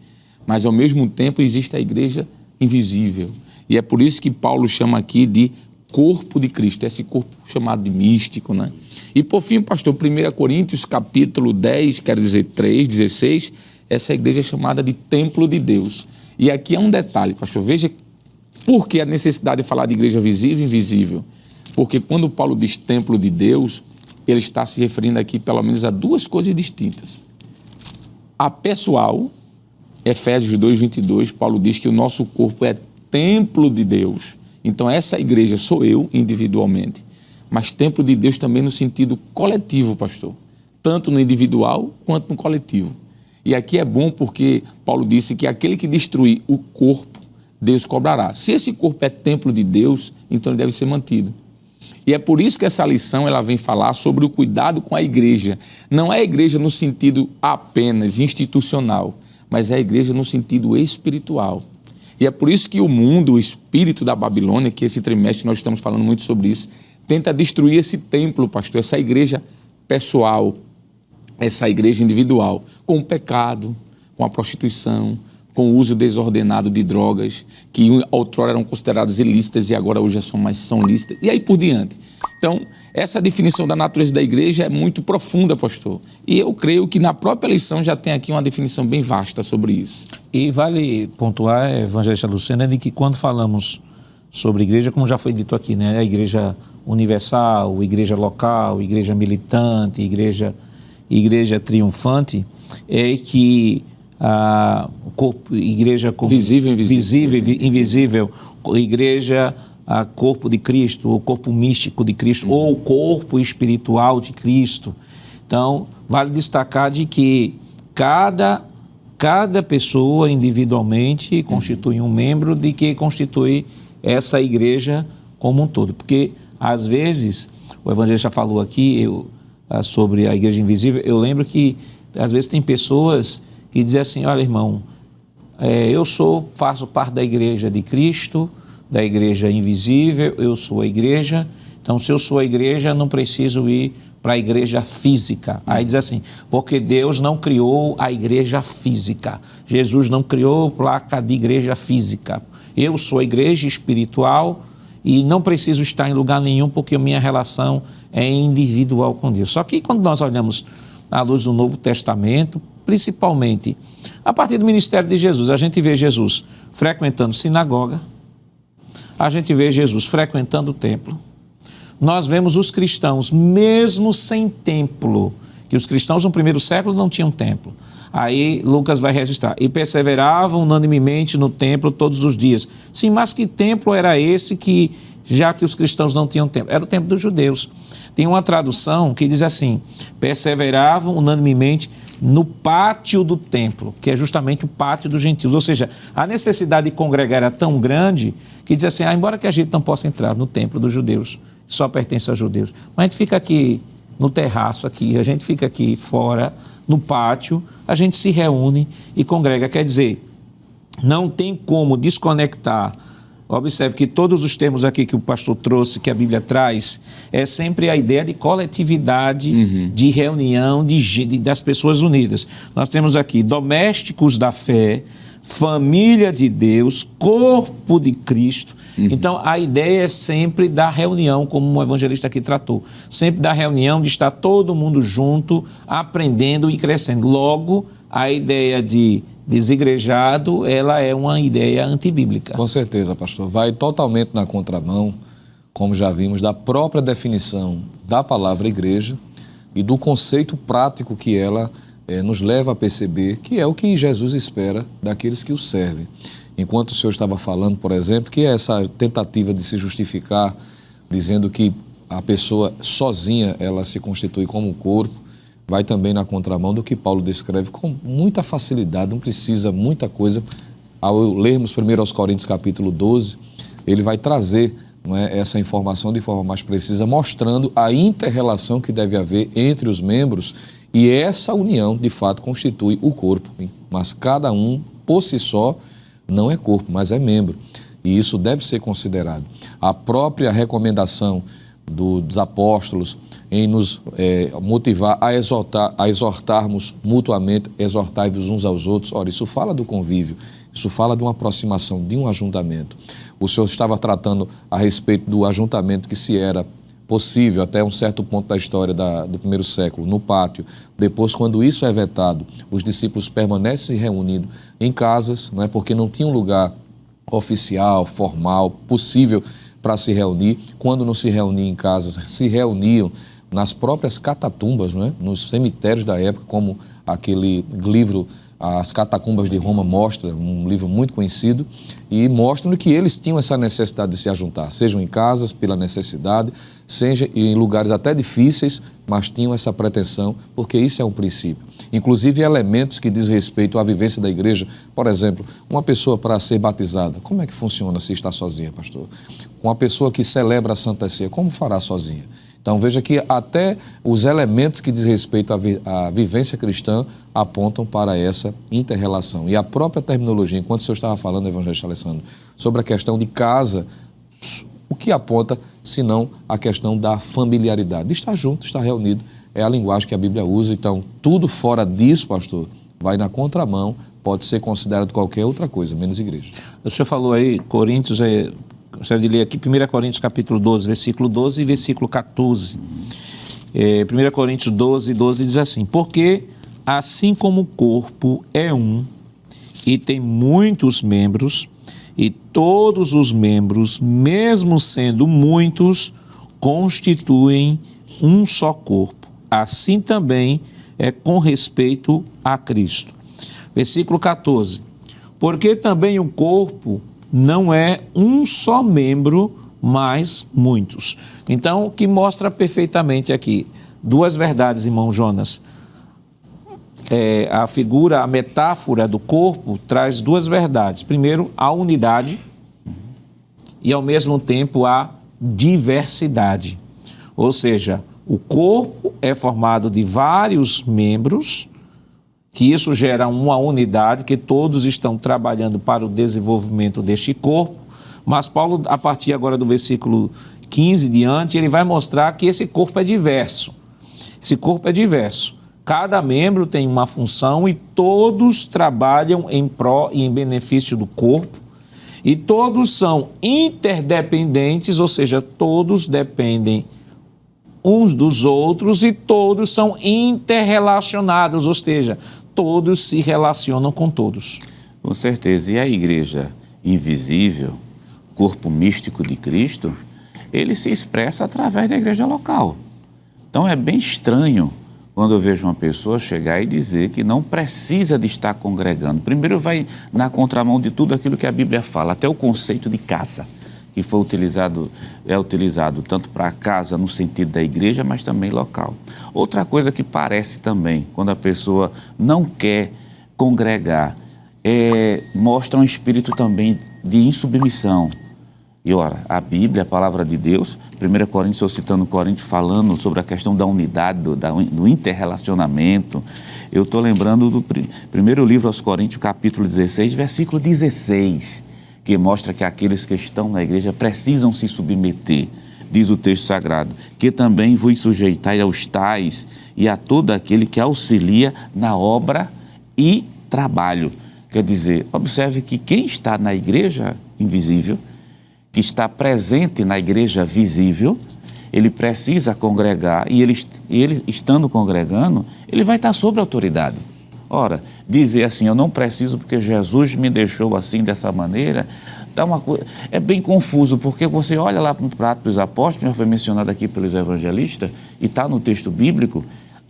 Mas, ao mesmo tempo, existe a igreja invisível. E é por isso que Paulo chama aqui de corpo de Cristo, esse corpo chamado de místico, né? E, por fim, pastor, 1 Coríntios, capítulo 10, quero dizer 3, 16, essa igreja é chamada de templo de Deus. E aqui é um detalhe, pastor, veja por que a necessidade de falar de igreja visível e invisível. Porque quando Paulo diz templo de Deus, ele está se referindo aqui, pelo menos, a duas coisas distintas. A pessoal, Efésios 2, 22, Paulo diz que o nosso corpo é templo de Deus. Então, essa igreja sou eu, individualmente, mas templo de Deus também no sentido coletivo, pastor. Tanto no individual quanto no coletivo. E aqui é bom porque Paulo disse que aquele que destruir o corpo, Deus cobrará. Se esse corpo é templo de Deus, então ele deve ser mantido. E é por isso que essa lição ela vem falar sobre o cuidado com a igreja. Não é a igreja no sentido apenas institucional, mas é a igreja no sentido espiritual. E é por isso que o mundo, o espírito da Babilônia, que esse trimestre nós estamos falando muito sobre isso, tenta destruir esse templo, pastor, essa igreja pessoal, essa igreja individual, com o pecado, com a prostituição, com o uso desordenado de drogas, que outrora eram consideradas ilícitas e agora hoje são lícitas, e aí por diante. Então, essa definição da natureza da igreja é muito profunda, pastor. E eu creio que na própria lição já tem aqui uma definição bem vasta sobre isso. E vale pontuar, evangelista Lucena, de que quando falamos sobre igreja, como já foi dito aqui, né? A igreja universal, igreja local, igreja militante, igreja triunfante, é que a igreja visível, invisível, igreja a corpo de Cristo, o corpo místico de Cristo, ou o corpo espiritual de Cristo. Então, vale destacar de que cada pessoa individualmente constitui um membro de que constitui essa igreja como um todo. Porque, às vezes, o evangelista falou aqui sobre a igreja invisível, eu lembro que, às vezes, tem pessoas que dizem assim, olha, irmão, faço parte da igreja de Cristo, da igreja invisível, eu sou a igreja, então se eu sou a igreja, não preciso ir para a igreja física. Aí diz assim, porque Deus não criou a igreja física, Jesus não criou placa de igreja física, eu sou a igreja espiritual e não preciso estar em lugar nenhum porque a minha relação é individual com Deus. Só que quando nós olhamos à luz do Novo Testamento, principalmente a partir do ministério de Jesus, a gente vê Jesus frequentando sinagoga, a gente vê Jesus frequentando o templo, nós vemos os cristãos, mesmo sem templo, que os cristãos no primeiro século não tinham templo. Aí Lucas vai registrar, e perseveravam unanimemente no templo todos os dias. Sim, mas que templo era esse que, já que os cristãos não tinham templo? Era o templo dos judeus. Tem uma tradução que diz assim, perseveravam unanimemente no pátio do templo, que é justamente o pátio dos gentios. Ou seja, a necessidade de congregar era tão grande que diz assim, embora que a gente não possa entrar no templo dos judeus, só pertence aos judeus, mas a gente fica aqui no terraço, a gente fica aqui fora, no pátio, a gente se reúne e congrega. Quer dizer, não tem como desconectar. Observe que todos os termos aqui que o pastor trouxe, que a Bíblia traz, é sempre a ideia de coletividade, de reunião, das pessoas unidas. Nós temos aqui domésticos da fé, família de Deus, corpo de Cristo. Então, a ideia é sempre da reunião, como o evangelista aqui tratou. Sempre da reunião, de estar todo mundo junto, aprendendo e crescendo. Logo, a ideia de desigrejado, ela é uma ideia antibíblica. Com certeza, pastor. Vai totalmente na contramão, como já vimos, da própria definição da palavra igreja e do conceito prático que ela nos leva a perceber, que é o que Jesus espera daqueles que o servem. Enquanto o senhor estava falando, por exemplo, que essa tentativa de se justificar, dizendo que a pessoa sozinha, ela se constitui como corpo, vai também na contramão do que Paulo descreve com muita facilidade, não precisa muita coisa. Ao lermos 1 Coríntios capítulo 12, ele vai trazer, não é, essa informação de forma mais precisa, mostrando a inter-relação que deve haver entre os membros, e essa união, de fato, constitui o corpo. Hein? Mas cada um, por si só, não é corpo, mas é membro. E isso deve ser considerado. A própria recomendação dos apóstolos em nos motivar a exortarmos mutuamente, exortai-vos uns aos outros. Ora, isso fala do convívio, isso fala de uma aproximação, de um ajuntamento. O Senhor estava tratando a respeito do ajuntamento que se era possível até um certo ponto da história do primeiro século, no pátio. Depois, quando isso é vetado, os discípulos permanecem reunidos em casas, não é, porque não tinha um lugar oficial, formal, possível para se reunir. Quando não se reuniam em casas, se reuniam nas próprias catatumbas, não é? Nos cemitérios da época, como aquele livro As Catacumbas de Roma mostra, um livro muito conhecido, e mostram que eles tinham essa necessidade de se ajuntar, sejam em casas pela necessidade, seja em lugares até difíceis, mas tinham essa pretensão, porque isso é um princípio. Inclusive elementos que diz respeito à vivência da igreja. Por exemplo, uma pessoa para ser batizada, como é que funciona se está sozinha, pastor? Uma pessoa que celebra a Santa Ceia, como fará sozinha? Então veja que até os elementos que diz respeito à vivência cristã apontam para essa inter-relação. E a própria terminologia, enquanto o senhor estava falando, evangelista Alessandro, sobre a questão de casa, o que aponta, senão a questão da familiaridade? De estar junto, estar reunido, é a linguagem que a Bíblia usa. Então, tudo fora disso, pastor, vai na contramão, pode ser considerado qualquer outra coisa, menos igreja. O senhor falou aí, Coríntios, gostaria de ler aqui 1 Coríntios capítulo 12, versículo 12 e versículo 14. 1 Coríntios 12 diz assim: porque assim como o corpo é um e tem muitos membros, e todos os membros, mesmo sendo muitos, constituem um só corpo. Assim também é com respeito a Cristo. Versículo 14. Porque também o corpo não é um só membro, mas muitos. Então, o que mostra perfeitamente aqui, duas verdades, irmão Jonas. A metáfora do corpo traz duas verdades. Primeiro, a unidade e, ao mesmo tempo, a diversidade. Ou seja, o corpo é formado de vários membros, que isso gera uma unidade, que todos estão trabalhando para o desenvolvimento deste corpo. Mas Paulo, a partir agora do versículo 15 diante, ele vai mostrar que esse corpo é diverso. Esse corpo é diverso. Cada membro tem uma função e todos trabalham em pró e em benefício do corpo. E todos são interdependentes, ou seja, todos dependem uns dos outros e todos são interrelacionados, ou seja, todos se relacionam com todos. Com certeza. E a igreja invisível, corpo místico de Cristo, ele se expressa através da igreja local. Então é bem estranho quando eu vejo uma pessoa chegar e dizer que não precisa de estar congregando. Primeiro vai na contramão de tudo aquilo que a Bíblia fala, até o conceito de casa, que foi é utilizado tanto para a casa no sentido da igreja, mas também local. Outra coisa que parece também, quando a pessoa não quer congregar, mostra um espírito também de insubmissão. E ora, a Bíblia, a palavra de Deus, 1 Coríntios, estou citando Coríntios, falando sobre a questão da unidade, do interrelacionamento. Eu estou lembrando do primeiro livro aos Coríntios, capítulo 16, versículo 16, que mostra que aqueles que estão na igreja precisam se submeter, diz o texto sagrado, que também vos sujeitai aos tais e a todo aquele que auxilia na obra e trabalho. Quer dizer, observe que quem está na igreja invisível, que está presente na igreja visível, ele precisa congregar e ele estando congregando, ele vai estar sob autoridade. Ora, dizer assim, eu não preciso porque Jesus me deixou assim, dessa maneira, é bem confuso, porque você olha lá para o Atos dos Apóstolos, já foi mencionado aqui pelos evangelistas, e está no texto bíblico,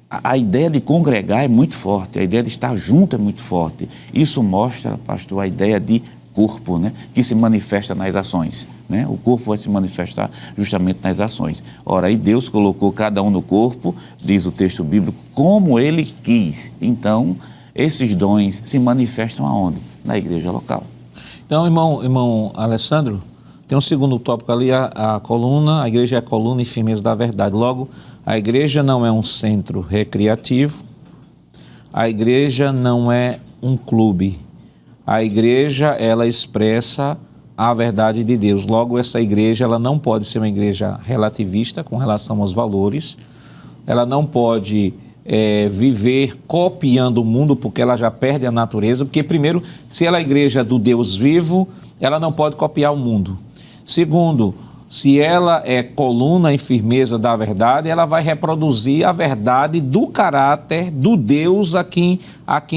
a ideia de congregar é muito forte, a ideia de estar junto é muito forte. Isso mostra, pastor, a ideia de corpo, né, que se manifesta nas ações, né? O corpo vai se manifestar justamente nas ações. Ora, aí Deus colocou cada um no corpo, diz o texto bíblico, como Ele quis. Então, esses dons se manifestam aonde? Na igreja local. Então, irmão Alessandro, Tem um segundo tópico ali, a coluna, a igreja é a coluna e firmeza da verdade. Logo, a igreja não é um centro recreativo, a igreja não é um clube. A igreja, ela expressa a verdade de Deus. Logo, essa igreja, ela não pode ser uma igreja relativista com relação aos valores, ela não pode viver copiando o mundo, porque ela já perde a natureza, porque primeiro, se ela é a igreja do Deus vivo, ela não pode copiar o mundo. Segundo, se ela é coluna e firmeza da verdade, ela vai reproduzir a verdade do caráter do Deus a quem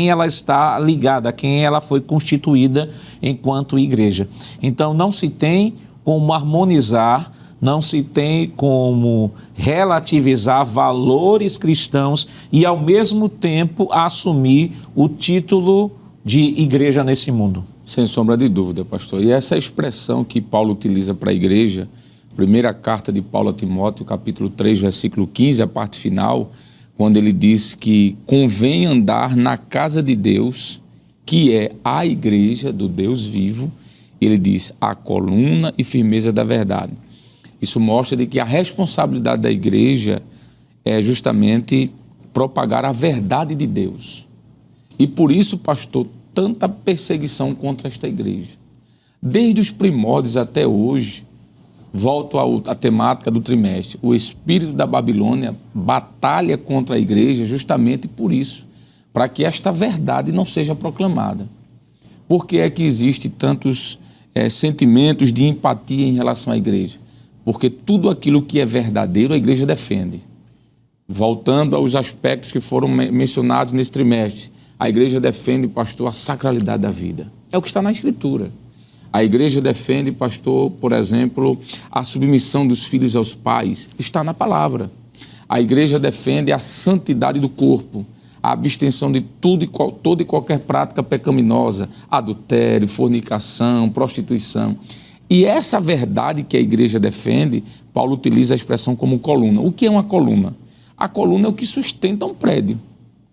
ela está ligada, a quem ela foi constituída enquanto igreja. Então, não se tem como harmonizar, não se tem como relativizar valores cristãos e, ao mesmo tempo, assumir o título de igreja nesse mundo. Sem sombra de dúvida, pastor. E essa expressão que Paulo utiliza para a igreja, primeira carta de Paulo a Timóteo, capítulo 3, versículo 15, a parte final, quando ele diz que convém andar na casa de Deus, que é a igreja do Deus vivo, ele diz a coluna e firmeza da verdade. Isso mostra de que a responsabilidade da igreja é justamente propagar a verdade de Deus. E por isso, pastor, tanta perseguição contra esta igreja. Desde os primórdios até hoje, volto à temática do trimestre, o espírito da Babilônia batalha contra a igreja justamente por isso, para que esta verdade não seja proclamada. Por que é que existe tantos sentimentos de empatia em relação à igreja? Porque tudo aquilo que é verdadeiro a igreja defende. Voltando aos aspectos que foram mencionados nesse trimestre, a igreja defende, pastor, a sacralidade da vida. É o que está na Escritura. A igreja defende, pastor, por exemplo, a submissão dos filhos aos pais. Está na palavra. A igreja defende a santidade do corpo, a abstenção de toda e qualquer prática pecaminosa, adultério, fornicação, prostituição. E essa verdade que a igreja defende, Paulo utiliza a expressão como coluna. O que é uma coluna? A coluna é o que sustenta um prédio,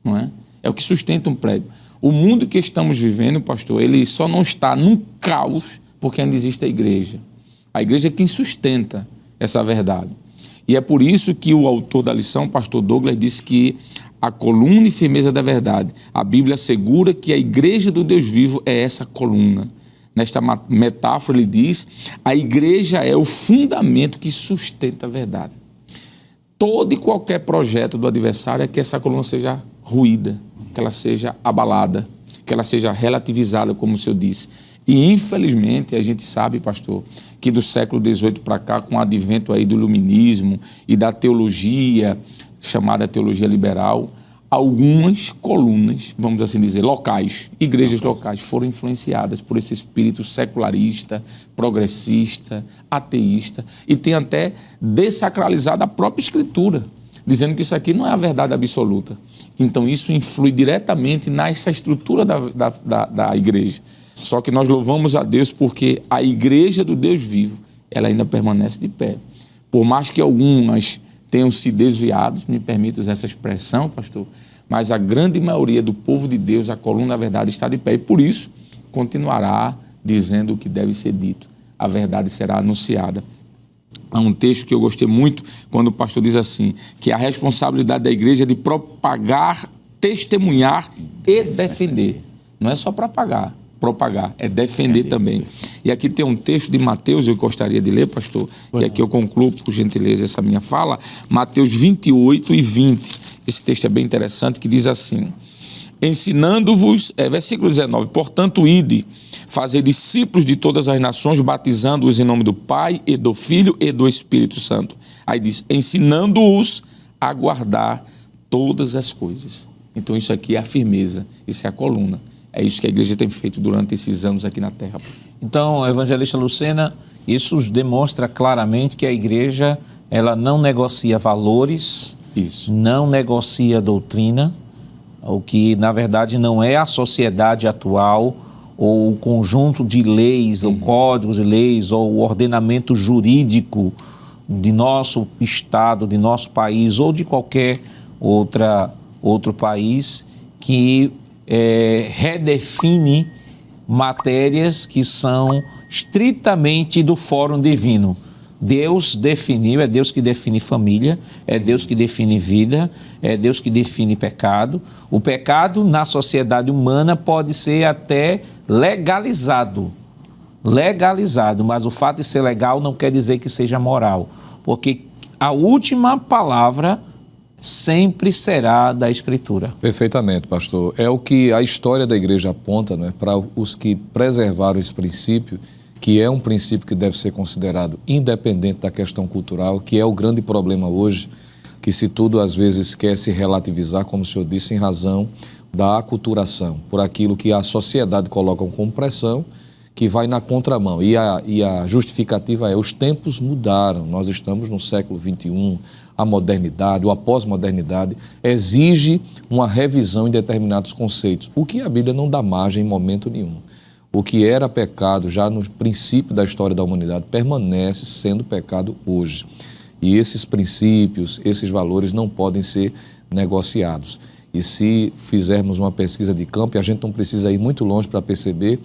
não é? É o que sustenta um prédio. O mundo que estamos vivendo, pastor, ele só não está num caos porque ainda existe a igreja. A igreja é quem sustenta essa verdade. E é por isso que o autor da lição, pastor Douglas, disse que a coluna e firmeza da verdade. A Bíblia assegura que a igreja do Deus vivo é essa coluna. Nesta metáfora ele diz, a igreja é o fundamento que sustenta a verdade. Todo e qualquer projeto do adversário é que essa coluna seja ruída, que ela seja abalada, que ela seja relativizada, como o senhor disse. E, infelizmente, a gente sabe, pastor, que do século XVIII para cá, com o advento aí do iluminismo e da teologia, chamada teologia liberal, algumas colunas, vamos assim dizer, locais, igrejas locais, foram influenciadas por esse espírito secularista, progressista, ateísta, e tem até dessacralizado a própria Escritura, dizendo que isso aqui não é a verdade absoluta. Então isso influi diretamente nessa estrutura da igreja. Só que nós louvamos a Deus porque a igreja do Deus vivo, ela ainda permanece de pé. Por mais que algumas tenham se desviado, me permita usar essa expressão, pastor, mas a grande maioria do povo de Deus, a coluna da verdade, está de pé. E por isso continuará dizendo o que deve ser dito. A verdade será anunciada. Há um texto que eu gostei muito, quando o pastor diz assim, que a responsabilidade da igreja é de propagar, testemunhar e defender. Não é só propagar, é defender também. E aqui tem um texto de Mateus, eu gostaria de ler, pastor, e aqui eu concluo, por gentileza, essa minha fala, Mateus 28 e 20. Esse texto é bem interessante, que diz assim, ensinando-vos, versículo 19, portanto, ide, fazer discípulos de todas as nações, batizando-os em nome do Pai e do Filho e do Espírito Santo. Aí diz, ensinando-os a guardar todas as coisas. Então isso aqui é a firmeza, isso é a coluna. É isso que a igreja tem feito durante esses anos aqui na Terra. Então, evangelista Lucena, isso demonstra claramente que a igreja, ela não negocia valores, não negocia doutrina, o que na verdade não é a sociedade atual, ou o conjunto de leis, ou códigos de leis, ou o ordenamento jurídico de nosso estado, de nosso país, ou de qualquer outro país que redefine matérias que são estritamente do fórum divino. Deus definiu, é Deus que define família, é Deus que define vida, é Deus que define pecado. O pecado na sociedade humana pode ser até legalizado, mas o fato de ser legal não quer dizer que seja moral, porque a última palavra sempre será da Escritura. Perfeitamente, pastor. É o que a história da igreja aponta, né, para os que preservaram esse princípio, que é um princípio que deve ser considerado independente da questão cultural, que é o grande problema hoje, que se tudo às vezes quer se relativizar, como o senhor disse, em razão da aculturação, por aquilo que a sociedade coloca como pressão, que vai na contramão. E a justificativa é: os tempos mudaram, nós estamos no século XXI, a modernidade, ou a pós-modernidade exige uma revisão em determinados conceitos, o que a Bíblia não dá margem em momento nenhum. O que era pecado já no princípio da história da humanidade permanece sendo pecado hoje. E esses princípios, esses valores não podem ser negociados. E se fizermos uma pesquisa de campo, e a gente não precisa ir muito longe para perceber,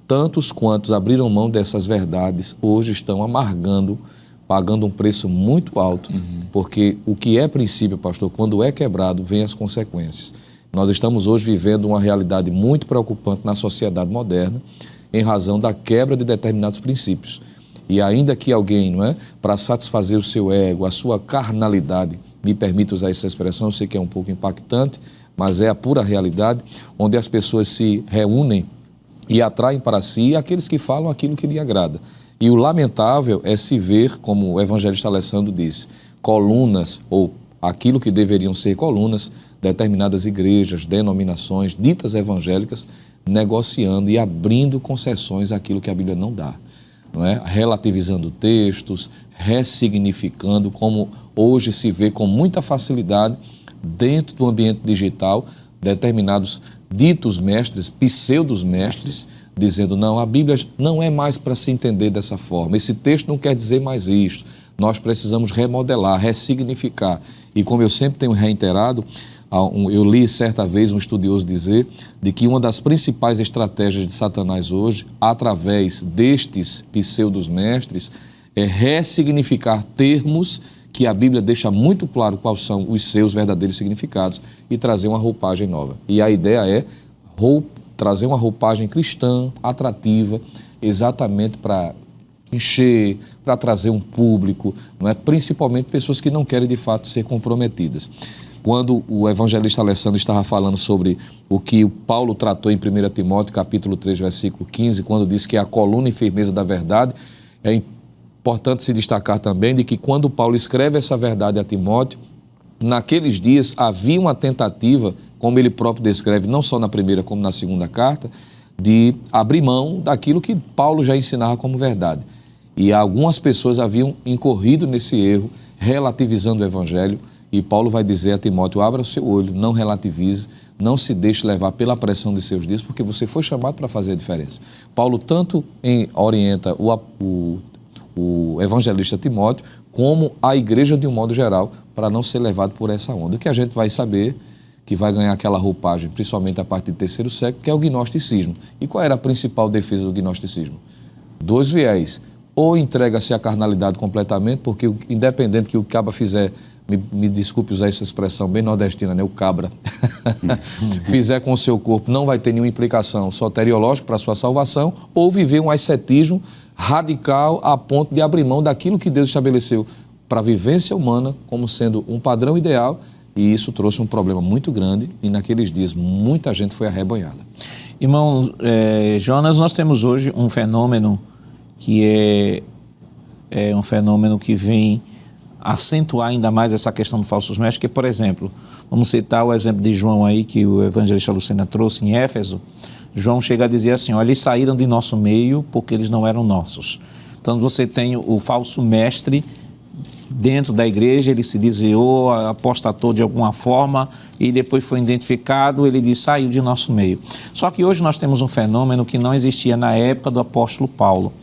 tantos quantos abriram mão dessas verdades hoje estão amargando, pagando um preço muito alto, porque o que é princípio, pastor, quando é quebrado, vem as consequências. Nós estamos hoje vivendo uma realidade muito preocupante na sociedade moderna, em razão da quebra de determinados princípios. E ainda que alguém, para satisfazer o seu ego, a sua carnalidade, me permita usar essa expressão, eu sei que é um pouco impactante, mas é a pura realidade, onde as pessoas se reúnem e atraem para si aqueles que falam aquilo que lhe agrada. E o lamentável é se ver, como o evangelista Alessandro disse, colunas, ou aquilo que deveriam ser colunas, determinadas igrejas, denominações, ditas evangélicas, negociando e abrindo concessões àquilo que a Bíblia não dá. Não é? Relativizando textos, ressignificando, como hoje se vê com muita facilidade dentro do ambiente digital, determinados ditos mestres, pseudos mestres, dizendo: não, a Bíblia não é mais para se entender dessa forma, esse texto não quer dizer mais isto, nós precisamos remodelar, ressignificar. E como eu sempre tenho reiterado, eu li certa vez um estudioso dizer de que uma das principais estratégias de Satanás hoje, através destes pseudos mestres, é ressignificar termos que a Bíblia deixa muito claro quais são os seus verdadeiros significados e trazer uma roupagem nova. E a ideia é trazer uma roupagem cristã, atrativa, exatamente para encher, para trazer um público, não é? Principalmente pessoas que não querem de fato ser comprometidas. Quando o evangelista Alessandro estava falando sobre o que o Paulo tratou em 1 Timóteo, capítulo 3, versículo 15, quando diz que é a coluna e firmeza da verdade, é importante se destacar também de que quando Paulo escreve essa verdade a Timóteo, naqueles dias havia uma tentativa, como ele próprio descreve, não só na primeira como na segunda carta, de abrir mão daquilo que Paulo já ensinava como verdade. E algumas pessoas haviam incorrido nesse erro, relativizando o evangelho, e Paulo vai dizer a Timóteo: abra o seu olho, não relativize, não se deixe levar pela pressão de seus dias, porque você foi chamado para fazer a diferença. Paulo tanto orienta o evangelista Timóteo, como a igreja de um modo geral, para não ser levado por essa onda. O que a gente vai saber, que vai ganhar aquela roupagem, principalmente a partir do terceiro século, que é o gnosticismo. E qual era a principal defesa do gnosticismo? Dois viés: ou entrega-se à carnalidade completamente, porque independente que o cabra fizer, me desculpe usar essa expressão bem nordestina, né? O cabra fizer com o seu corpo, não vai ter nenhuma implicação soteriológica para a sua salvação, ou viver um ascetismo radical a ponto de abrir mão daquilo que Deus estabeleceu para a vivência humana como sendo um padrão ideal, e isso trouxe um problema muito grande, e naqueles dias muita gente foi arrebanhada. Irmão Jonas, nós temos hoje um fenômeno que é um fenômeno que vem acentuar ainda mais essa questão dos falsos mestres, que, por exemplo, vamos citar o exemplo de João aí, que o evangelista Lucena trouxe em Éfeso. João chega a dizer assim: olha, eles saíram de nosso meio porque eles não eram nossos. Então você tem o falso mestre dentro da igreja, ele se desviou, apostatou de alguma forma e depois foi identificado, ele diz: saiu de nosso meio. Só que hoje nós temos um fenômeno que não existia na época do apóstolo Paulo.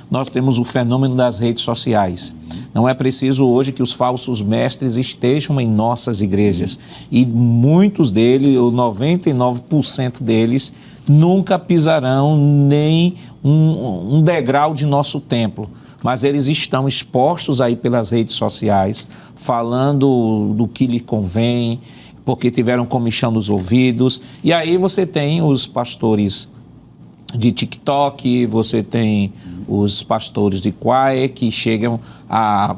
Nós temos o fenômeno das redes sociais. Não é preciso hoje que os falsos mestres estejam em nossas igrejas. E muitos deles, ou 99% deles, nunca pisarão nem um degrau de nosso templo. Mas eles estão expostos aí pelas redes sociais, falando do que lhe convém, porque tiveram comichão nos ouvidos. E aí você tem os pastores de TikTok, você tem os pastores de Quae, que chegam a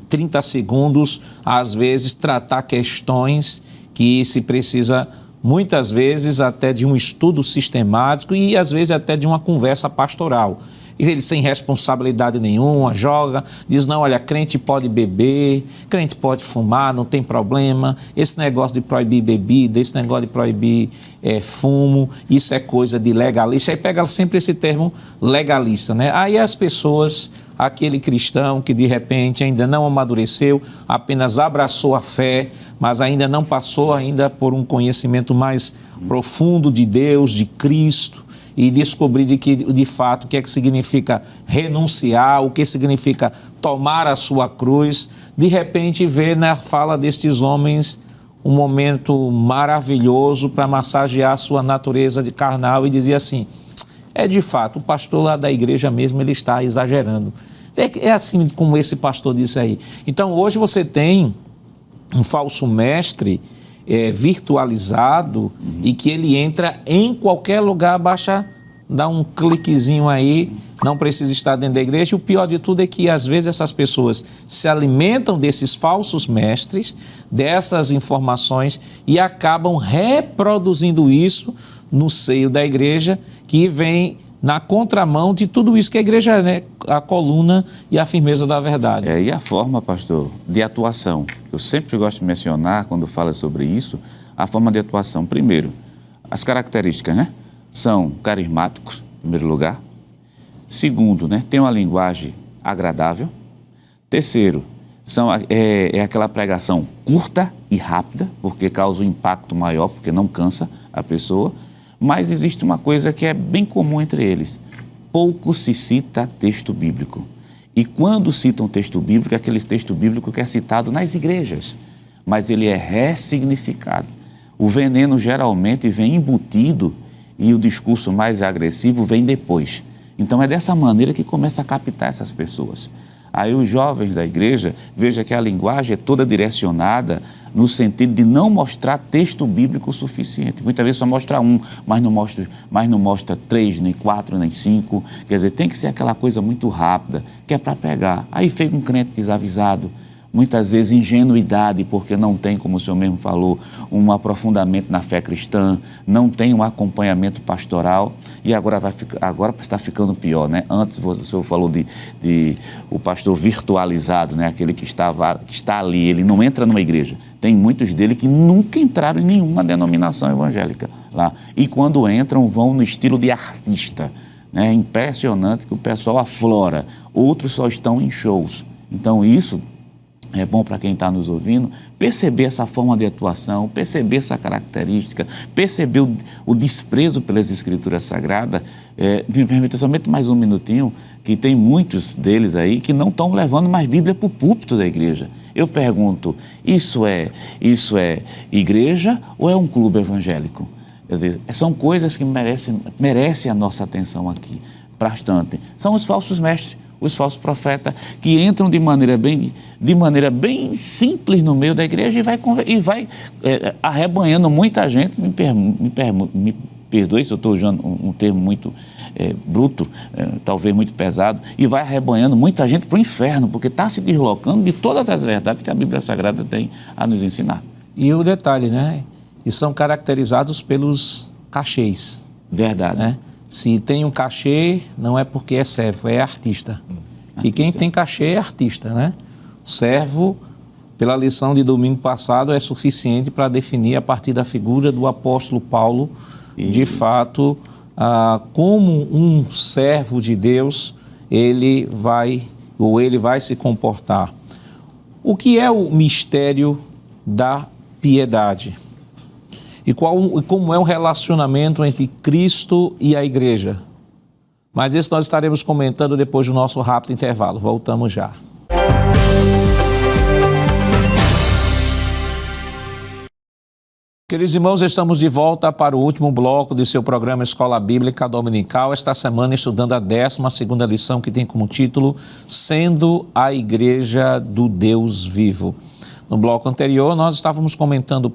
30 segundos, às vezes, tratar questões que se precisa, muitas vezes, até de um estudo sistemático e, às vezes, até de uma conversa pastoral. Ele sem responsabilidade nenhuma, joga, diz, não, olha, crente pode beber, crente pode fumar, não tem problema, esse negócio de proibir bebida, esse negócio de proibir fumo, isso é coisa de legalista. Aí pega sempre esse termo legalista, né? Aí as pessoas, aquele cristão que de repente ainda não amadureceu, apenas abraçou a fé, mas ainda não passou ainda por um conhecimento mais profundo de Deus, de Cristo, e descobrir de fato o que é que significa renunciar, o que significa tomar a sua cruz, de repente vê na fala destes homens um momento maravilhoso para massagear a sua natureza de carnal e dizer assim, de fato, o pastor lá da igreja mesmo, ele está exagerando. É assim como esse pastor disse aí. Então hoje você tem um falso mestre virtualizado e que ele entra em qualquer lugar, basta dar um cliquezinho aí, não precisa estar dentro da igreja. E o pior de tudo é que às vezes essas pessoas se alimentam desses falsos mestres, dessas informações e acabam reproduzindo isso no seio da igreja, que vem na contramão de tudo isso que a igreja é, né? A coluna e a firmeza da verdade. E a forma, pastor, de atuação, que eu sempre gosto de mencionar quando falo sobre isso, a forma de atuação. Primeiro, as características, né? São carismáticos, em primeiro lugar. Segundo, né? Tem uma linguagem agradável. Terceiro, é aquela pregação curta e rápida, porque causa um impacto maior, porque não cansa a pessoa. Mas existe uma coisa que é bem comum entre eles. Pouco se cita texto bíblico. E quando citam texto bíblico, é aquele texto bíblico que é citado nas igrejas, mas ele é ressignificado. O veneno geralmente vem embutido e o discurso mais agressivo vem depois. Então é dessa maneira que começa a captar essas pessoas. Aí os jovens da igreja, veja que a linguagem é toda direcionada no sentido de não mostrar texto bíblico suficiente. Muitas vezes só mostra um, mas não mostra 3, nem 4, nem 5. Quer dizer, tem que ser aquela coisa muito rápida, que é para pegar. Aí fica um crente desavisado, muitas vezes ingenuidade, porque não tem, como o senhor mesmo falou, um aprofundamento na fé cristã, não tem um acompanhamento pastoral, e agora está ficando pior, né? Antes o senhor falou de o pastor virtualizado, né? Aquele que está ali, ele não entra numa igreja. Tem muitos dele que nunca entraram em nenhuma denominação evangélica lá, e quando entram vão no estilo de artista, né? É impressionante que o pessoal aflora, outros só estão em shows. Então isso é bom para quem está nos ouvindo perceber essa forma de atuação, perceber essa característica, perceber o desprezo pelas Escrituras Sagradas. Me permita somente mais um minutinho, que tem muitos deles aí que não estão levando mais Bíblia para o púlpito da igreja. Eu pergunto, isso é igreja ou é um clube evangélico? Quer dizer, são coisas que merecem a nossa atenção aqui, bastante. São os falsos mestres, os falsos profetas, que entram de maneira bem simples no meio da igreja e vai arrebanhando muita gente. Me perdoe se eu estou usando um termo muito bruto, talvez muito pesado, e vai arrebanhando muita gente para o inferno, porque está se deslocando de todas as verdades que a Bíblia Sagrada tem a nos ensinar. E o detalhe, né? E são caracterizados pelos cachês. Verdade. Né? Se tem um cachê, não é porque é servo, é artista. E quem tem cachê é artista, né? O servo, pela lição de domingo passado, é suficiente para definir, a partir da figura do apóstolo Paulo, de fato, como um servo de Deus, ele vai se comportar. O que é o mistério da piedade? E como é o relacionamento entre Cristo e a igreja? Mas isso nós estaremos comentando depois do nosso rápido intervalo. Voltamos já. Queridos irmãos, estamos de volta para o último bloco de seu programa Escola Bíblica Dominical. Esta semana estudando a 12ª lição, que tem como título Sendo a Igreja do Deus Vivo. No bloco anterior, nós estávamos comentando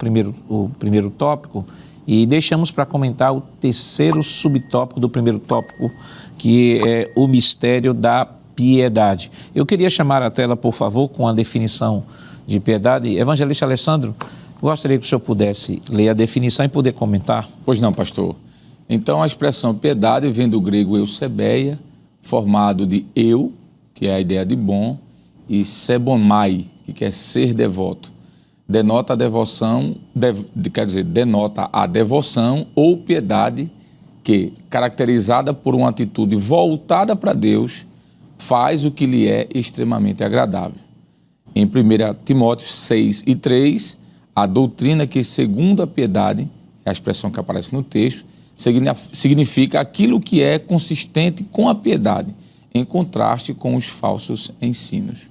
o primeiro tópico e deixamos para comentar o terceiro subtópico do primeiro tópico, que é o mistério da piedade. Eu queria chamar a tela, por favor, com a definição de piedade. Evangelista Alessandro, gostaria que o senhor pudesse ler a definição e poder comentar. Pois não, pastor. Então, a expressão piedade vem do grego eusebeia, formado de eu, que é a ideia de bom, e sebomai, que quer ser devoto. Denota a devoção, denota a devoção ou piedade que, caracterizada por uma atitude voltada para Deus, faz o que lhe é extremamente agradável. Em 1 Timóteo 6:3, a doutrina que, segundo a piedade, é a expressão que aparece no texto, significa aquilo que é consistente com a piedade, em contraste com os falsos ensinos.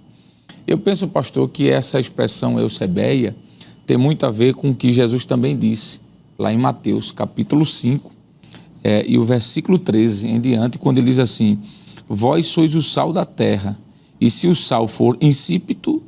Eu penso, pastor, que essa expressão eusebeia tem muito a ver com o que Jesus também disse, lá em Mateus, capítulo 5, e o versículo 13 em diante, quando ele diz assim: vós sois o sal da terra, e se o sal for insípido,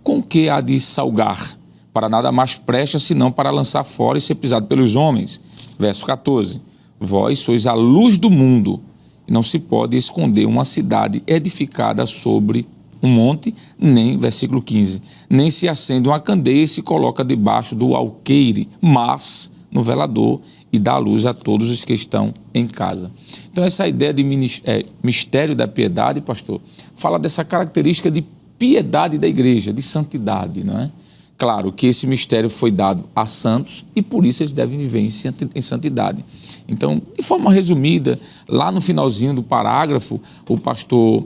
com que há de salgar? Para nada mais presta, senão para lançar fora e ser pisado pelos homens. Verso 14, vós sois a luz do mundo, e não se pode esconder uma cidade edificada sobre um monte, nem, versículo 15, nem se acende uma candeia e se coloca debaixo do alqueire, mas no velador, e dá luz a todos os que estão em casa. Então, essa ideia de mistério da piedade, pastor, fala dessa característica de piedade da igreja, de santidade, não é? Claro que esse mistério foi dado a santos e por isso eles devem viver em santidade. Então, de forma resumida, lá no finalzinho do parágrafo, o pastor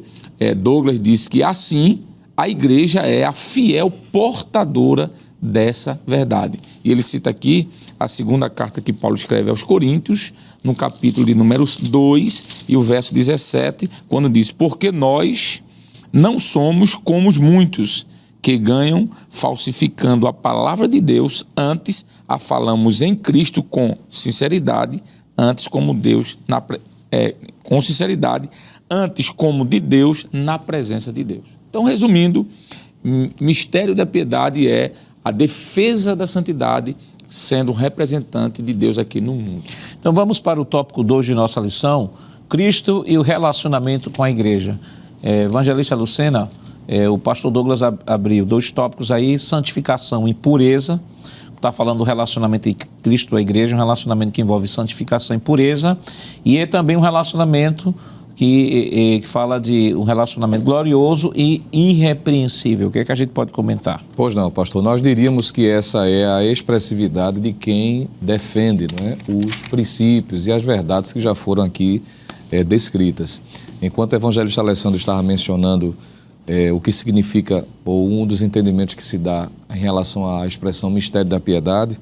Douglas disse que assim a igreja é a fiel portadora dessa verdade. E ele cita aqui a segunda carta que Paulo escreve aos Coríntios, no capítulo de número 2 e o verso 17, quando diz: porque nós não somos como os muitos que ganham falsificando a palavra de Deus, antes a falamos em Cristo com sinceridade, antes como Deus com sinceridade, antes como de Deus na presença de Deus. Então, resumindo, mistério da piedade é a defesa da santidade, sendo um representante de Deus aqui no mundo. Então vamos para o tópico 2 de nossa lição, Cristo e o relacionamento com a igreja. Evangelista Lucena, o pastor Douglas abriu 2 tópicos aí: santificação e pureza. Está falando do relacionamento entre Cristo e a igreja, um relacionamento que envolve santificação e pureza, e é também um relacionamento que fala de um relacionamento glorioso e irrepreensível. O que é que a gente pode comentar? Pois não, pastor, nós diríamos que essa é a expressividade de quem defende, não é, os princípios e as verdades que já foram aqui descritas. Enquanto o evangelista Alessandro estava mencionando o que significa, ou um dos entendimentos que se dá em relação à expressão mistério da piedade,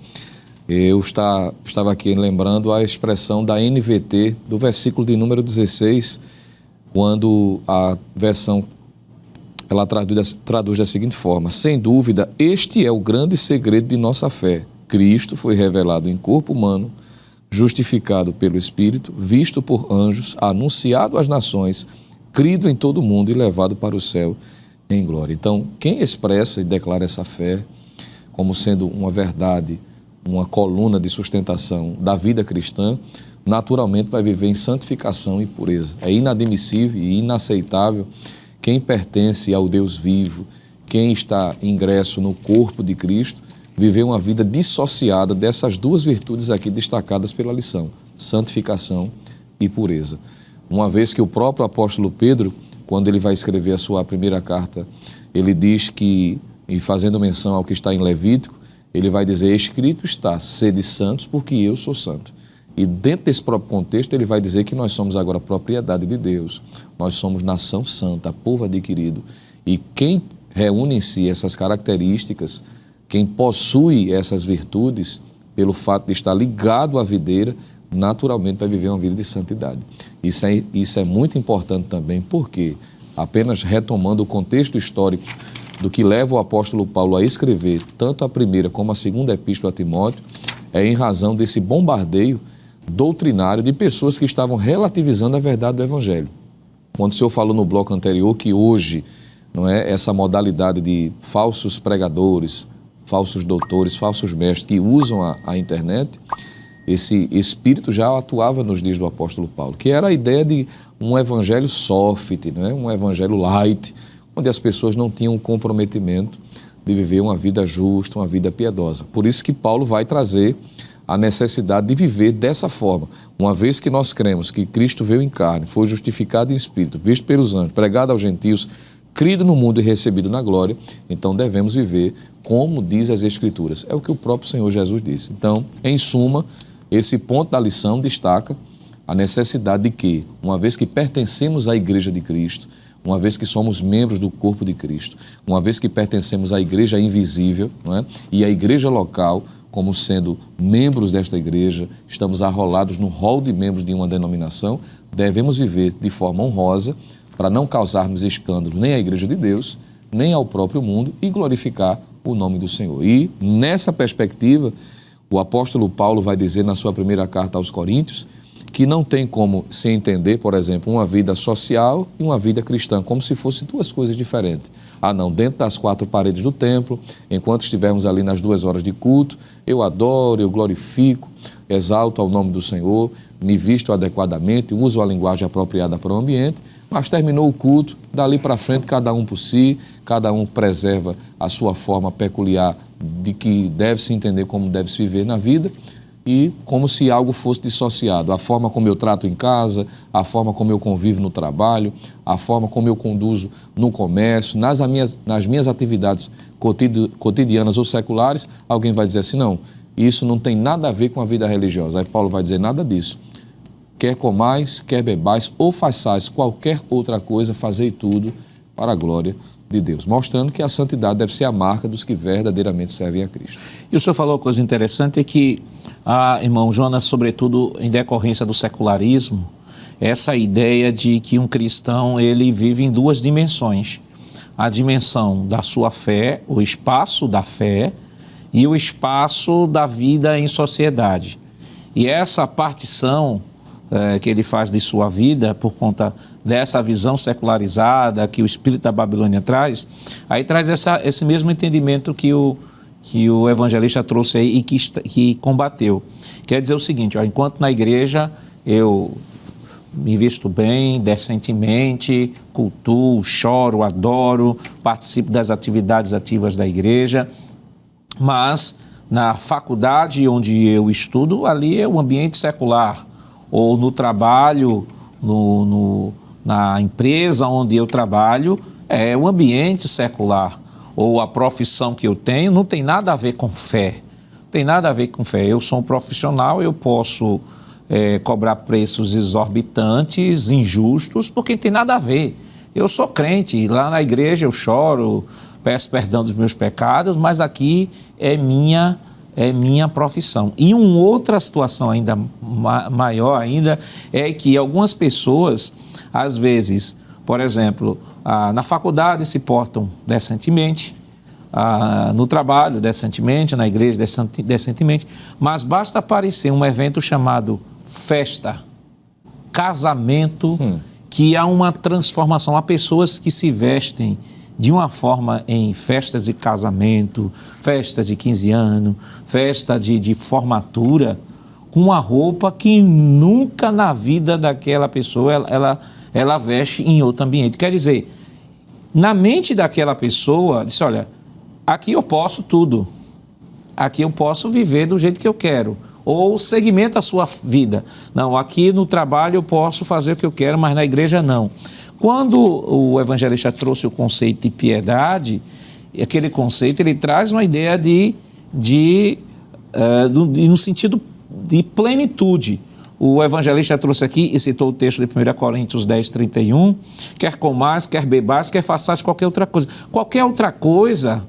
eu estava aqui lembrando a expressão da NVT, do versículo de número 16, quando a versão ela traduz da seguinte forma: sem dúvida, este é o grande segredo de nossa fé. Cristo foi revelado em corpo humano, justificado pelo Espírito, visto por anjos, anunciado às nações, crido em todo o mundo e levado para o céu em glória. Então, quem expressa e declara essa fé como sendo uma verdade, uma coluna de sustentação da vida cristã, naturalmente vai viver em santificação e pureza. É inadmissível e inaceitável quem pertence ao Deus vivo, quem está ingresso no corpo de Cristo, viver uma vida dissociada dessas 2 virtudes aqui destacadas pela lição: santificação e pureza. Uma vez que o próprio apóstolo Pedro, quando ele vai escrever a sua primeira carta, ele diz que, e fazendo menção ao que está em Levítico, ele vai dizer: escrito está, sede santos, porque eu sou santo. E dentro desse próprio contexto, ele vai dizer que nós somos agora propriedade de Deus, nós somos nação santa, povo adquirido. E quem reúne em si essas características, quem possui essas virtudes, pelo fato de estar ligado à videira, naturalmente vai viver uma vida de santidade. Isso é muito importante também, porque, apenas retomando o contexto histórico do que leva o apóstolo Paulo a escrever tanto a primeira como a segunda epístola a Timóteo, é em razão desse bombardeio doutrinário de pessoas que estavam relativizando a verdade do Evangelho. Quando o senhor falou no bloco anterior que hoje, não é, essa modalidade de falsos pregadores, falsos doutores, falsos mestres que usam a internet, esse espírito já atuava nos dias do apóstolo Paulo, que era a ideia de um evangelho soft, né? Um evangelho light, onde as pessoas não tinham comprometimento de viver uma vida justa, uma vida piedosa. Por isso que Paulo vai trazer a necessidade de viver dessa forma. Uma vez que nós cremos que Cristo veio em carne, foi justificado em espírito, visto pelos anjos, pregado aos gentios, crido no mundo e recebido na glória, então devemos viver como diz as Escrituras. É o que o próprio Senhor Jesus disse. Então, em suma, esse ponto da lição destaca a necessidade de que, uma vez que pertencemos à Igreja de Cristo, uma vez que somos membros do corpo de Cristo, uma vez que pertencemos à igreja invisível, não é? E à igreja local, como sendo membros desta igreja, estamos arrolados no rol de membros de uma denominação, devemos viver de forma honrosa para não causarmos escândalo nem à igreja de Deus, nem ao próprio mundo e glorificar o nome do Senhor. E nessa perspectiva, o apóstolo Paulo vai dizer na sua primeira carta aos Coríntios que não tem como se entender, por exemplo, uma vida social e uma vida cristã, como se fossem duas coisas diferentes. Ah, não, dentro das quatro paredes do templo, enquanto estivermos ali nas 2 horas de culto, eu adoro, eu glorifico, exalto ao nome do Senhor, me visto adequadamente, uso a linguagem apropriada para o ambiente, mas terminou o culto, dali para frente, cada um por si, cada um preserva a sua forma peculiar de que deve se entender como deve se viver na vida, e como se algo fosse dissociado. A forma como eu trato em casa, a forma como eu convivo no trabalho, a forma como eu conduzo no comércio, nas minhas atividades cotidianas ou seculares, alguém vai dizer assim, não, isso não tem nada a ver com a vida religiosa. Aí Paulo vai dizer nada disso. Quer comais, quer bebais ou façais qualquer outra coisa, fazei tudo para a glória de Deus, mostrando que a santidade deve ser a marca dos que verdadeiramente servem a Cristo. E o senhor falou uma coisa interessante, é que, irmão Jonas, sobretudo em decorrência do secularismo, essa ideia de que um cristão ele vive em 2 dimensões. A dimensão da sua fé, o espaço da fé e o espaço da vida em sociedade. E essa partição que ele faz de sua vida por conta dessa visão secularizada que o espírito da Babilônia traz, aí traz esse mesmo entendimento que o evangelista trouxe aí e que combateu. Quer dizer o seguinte, enquanto na igreja eu me visto bem, decentemente, cultuo, choro, adoro, participo das atividades ativas da igreja, mas na faculdade onde eu estudo, ali é o ambiente secular, ou no trabalho, na empresa onde eu trabalho, é o ambiente secular, ou a profissão que eu tenho, não tem nada a ver com fé. Não tem nada a ver com fé. Eu sou um profissional, eu posso cobrar preços exorbitantes, injustos, porque não tem nada a ver. Eu sou crente, lá na igreja eu choro, peço perdão dos meus pecados, mas aqui é minha profissão. E uma outra situação ainda maior ainda é que algumas pessoas, às vezes, por exemplo, na faculdade se portam decentemente, no trabalho decentemente, na igreja decentemente, mas basta aparecer um evento chamado festa, casamento, que há uma transformação. Há pessoas que se vestem de uma forma em festas de casamento, festas de 15 anos, festa de formatura, com uma roupa que nunca na vida daquela pessoa ela veste em outro ambiente. Quer dizer, na mente daquela pessoa, disse, olha, aqui eu posso tudo, aqui eu posso viver do jeito que eu quero, ou segmenta a sua vida. Não, aqui no trabalho eu posso fazer o que eu quero, mas na igreja não. Quando o evangelista trouxe o conceito de piedade, aquele conceito ele traz uma ideia no sentido de plenitude. O evangelista trouxe aqui e citou o texto de 1 Coríntios 10, 31, quer comais, quer bebais, quer façais qualquer outra coisa. Qualquer outra coisa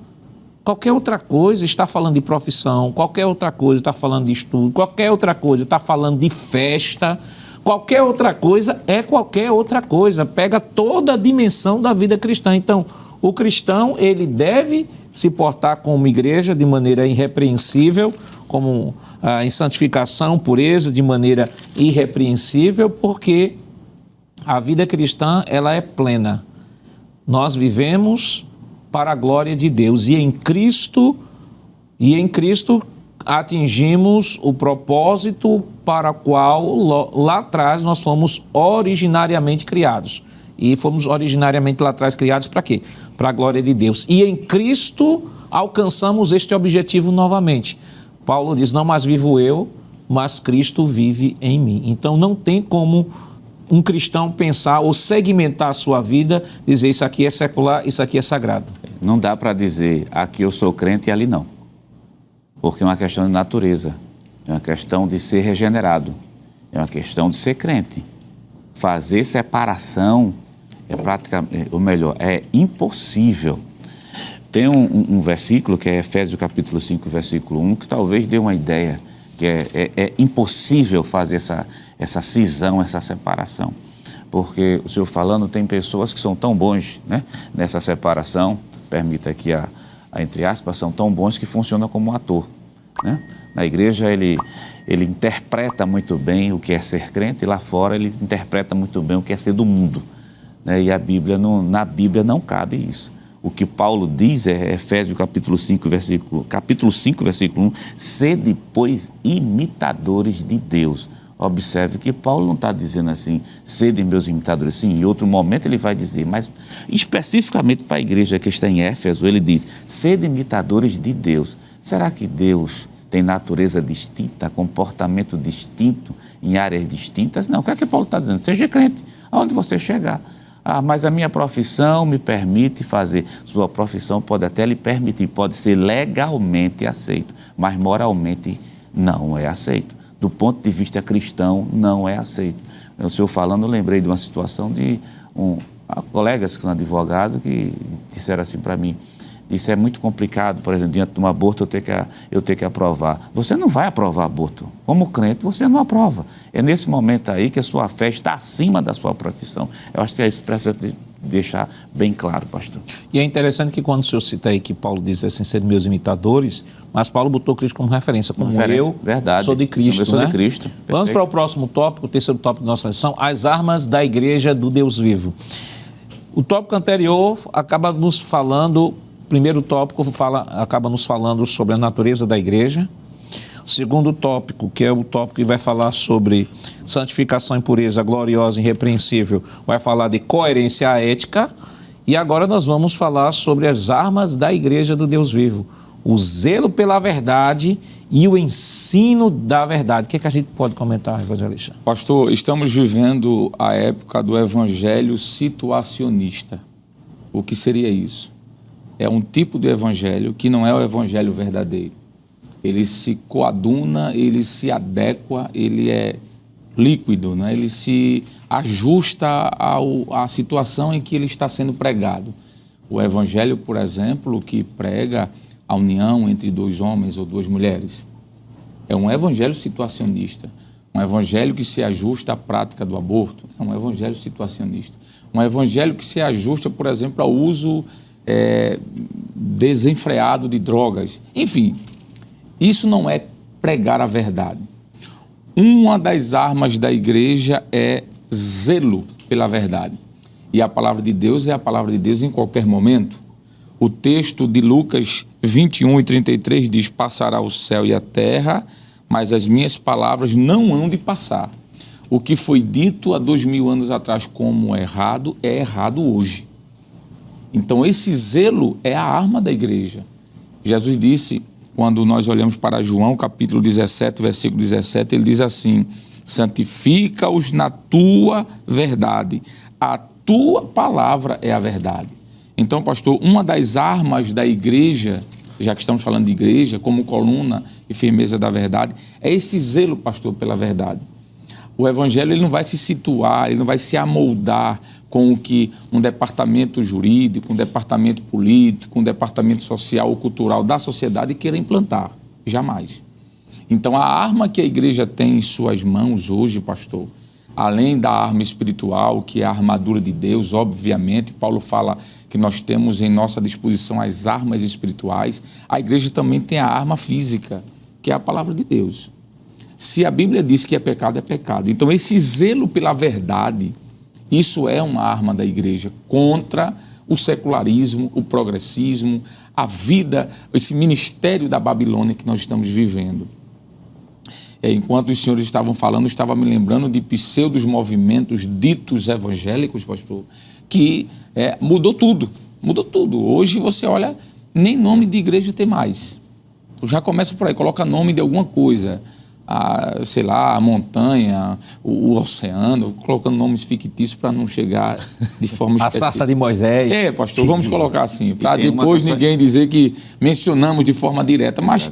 está falando de profissão, qualquer outra coisa está falando de estudo, qualquer outra coisa está falando de festa. Qualquer outra coisa é qualquer outra coisa, pega toda a dimensão da vida cristã. Então, o cristão, ele deve se portar como igreja de maneira irrepreensível, como em santificação, pureza, de maneira irrepreensível, porque a vida cristã ela é plena. Nós vivemos para a glória de Deus e em Cristo atingimos o propósito para o qual lá atrás nós fomos originariamente criados. E fomos originariamente lá atrás criados para quê? Para a glória de Deus. E em Cristo alcançamos este objetivo novamente. Paulo diz, não mais vivo eu, mas Cristo vive em mim. Então não tem como um cristão pensar ou segmentar a sua vida, dizer isso aqui é secular, isso aqui é sagrado. Não dá para dizer aqui eu sou crente e ali não. Porque é uma questão de natureza, é uma questão de ser regenerado, é uma questão de ser crente. Fazer separação é praticamente, ou melhor, é impossível. Tem um versículo que é Efésios capítulo 5, versículo 1, que talvez dê uma ideia, que é impossível fazer essa cisão, essa separação. Porque o senhor falando, tem pessoas que são tão bons, né, nessa separação, permita aqui entre aspas, são tão bons que funcionam como um ator, né? Na igreja ele interpreta muito bem o que é ser crente e lá fora ele interpreta muito bem o que é ser do mundo, né? E na Bíblia não cabe isso. O que Paulo diz é Efésios capítulo 5, versículo 1, sede, pois, imitadores de Deus. Observe que Paulo não está dizendo assim, sede meus imitadores. Sim, em outro momento ele vai dizer, mas especificamente para a igreja que está em Éfeso, ele diz, sede imitadores de Deus. Será que Deus tem natureza distinta, comportamento distinto, em áreas distintas? Não, o que é que Paulo está dizendo? Seja crente, aonde você chegar. Mas a minha profissão me permite fazer. Sua profissão pode até lhe permitir, pode ser legalmente aceito, mas moralmente não é aceito. Do ponto de vista cristão, não é aceito. O senhor falando, eu lembrei de uma situação de colegas que são advogados que disseram assim para mim, isso é muito complicado, por exemplo, diante de um aborto eu ter que aprovar. Você não vai aprovar aborto. Como crente, você não aprova. É nesse momento aí que a sua fé está acima da sua profissão. Eu acho que isso precisa deixar bem claro, pastor. E é interessante que quando o senhor cita aí que Paulo diz assim, ser meus imitadores, mas Paulo botou Cristo como referência, eu verdade. Sou de Cristo, eu sou de Cristo. Vamos para o próximo tópico, o terceiro tópico da nossa lição, as armas da igreja do Deus vivo. O tópico anterior acaba nos falando, o primeiro tópico acaba nos falando sobre a natureza da igreja. O segundo tópico, que é o tópico que vai falar sobre santificação e pureza gloriosa e irrepreensível, vai falar de coerência ética. E agora nós vamos falar sobre as armas da igreja do Deus vivo. O zelo pela verdade e o ensino da verdade. O que é que a gente pode comentar, evangelista? Pastor, estamos vivendo a época do evangelho situacionista. O que seria isso? É um tipo de evangelho que não é o evangelho verdadeiro. Ele se coaduna, ele se adequa, ele é líquido, né? Ele se ajusta à situação em que ele está sendo pregado. O evangelho, por exemplo, que prega a união entre dois homens ou duas mulheres, é um evangelho situacionista. Um evangelho que se ajusta à prática do aborto, é um evangelho situacionista. Um evangelho que se ajusta, por exemplo, ao uso desenfreado de drogas. Enfim, isso não é pregar a verdade. Uma das armas da igreja é zelo pela verdade. E a palavra de Deus é a palavra de Deus em qualquer momento. O texto de Lucas 21 e 33 diz, passará o céu e a terra, mas as minhas palavras não hão de passar. O que foi dito há 2000 anos atrás como errado, é errado hoje. Então esse zelo é a arma da igreja. Jesus disse, quando nós olhamos para João, capítulo 17, versículo 17, ele diz assim, santifica-os na tua verdade, a tua palavra é a verdade. Então, pastor, uma das armas da igreja, já que estamos falando de igreja, como coluna e firmeza da verdade, é esse zelo, pastor, pela verdade. O evangelho ele não vai se situar, ele não vai se amoldar com o que um departamento jurídico, um departamento político, um departamento social ou cultural da sociedade queira implantar. Jamais. Então, a arma que a igreja tem em suas mãos hoje, pastor, além da arma espiritual, que é a armadura de Deus, obviamente, Paulo fala que nós temos em nossa disposição as armas espirituais, a igreja também tem a arma física, que é a palavra de Deus. Se a Bíblia diz que é pecado, é pecado. Então, esse zelo pela verdade, isso é uma arma da igreja contra o secularismo, o progressismo, a vida, esse ministério da Babilônia que nós estamos vivendo. Enquanto os senhores estavam falando, eu estava me lembrando de pseudos movimentos ditos evangélicos, pastor, que mudou tudo. Mudou tudo. Hoje você olha, nem nome de igreja tem mais. Já começa por aí, coloca nome de alguma coisa. Sei lá, a montanha, o oceano, colocando nomes fictícios para não chegar de forma específica. A sarça de Moisés. Pastor, vamos colocar assim, para depois ninguém dizer que mencionamos de forma direta, mas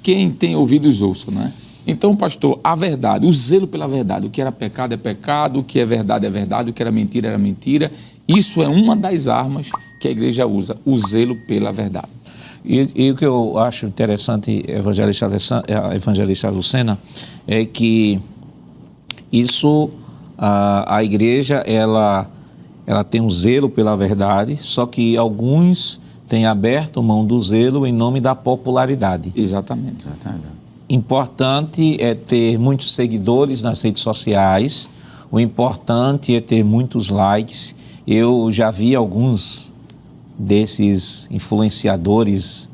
quem tem ouvidos ouça, né? Então, pastor, a verdade, o zelo pela verdade, o que era pecado é pecado, o que é verdade, o que era mentira, isso é uma das armas que a igreja usa, o zelo pela verdade. E o que eu acho interessante, evangelista Lucena, é que isso, a igreja, ela tem um zelo pela verdade, só que alguns têm aberto mão do zelo em nome da popularidade. Exatamente. Importante é ter muitos seguidores nas redes sociais, o importante é ter muitos likes. Eu já vi alguns desses influenciadores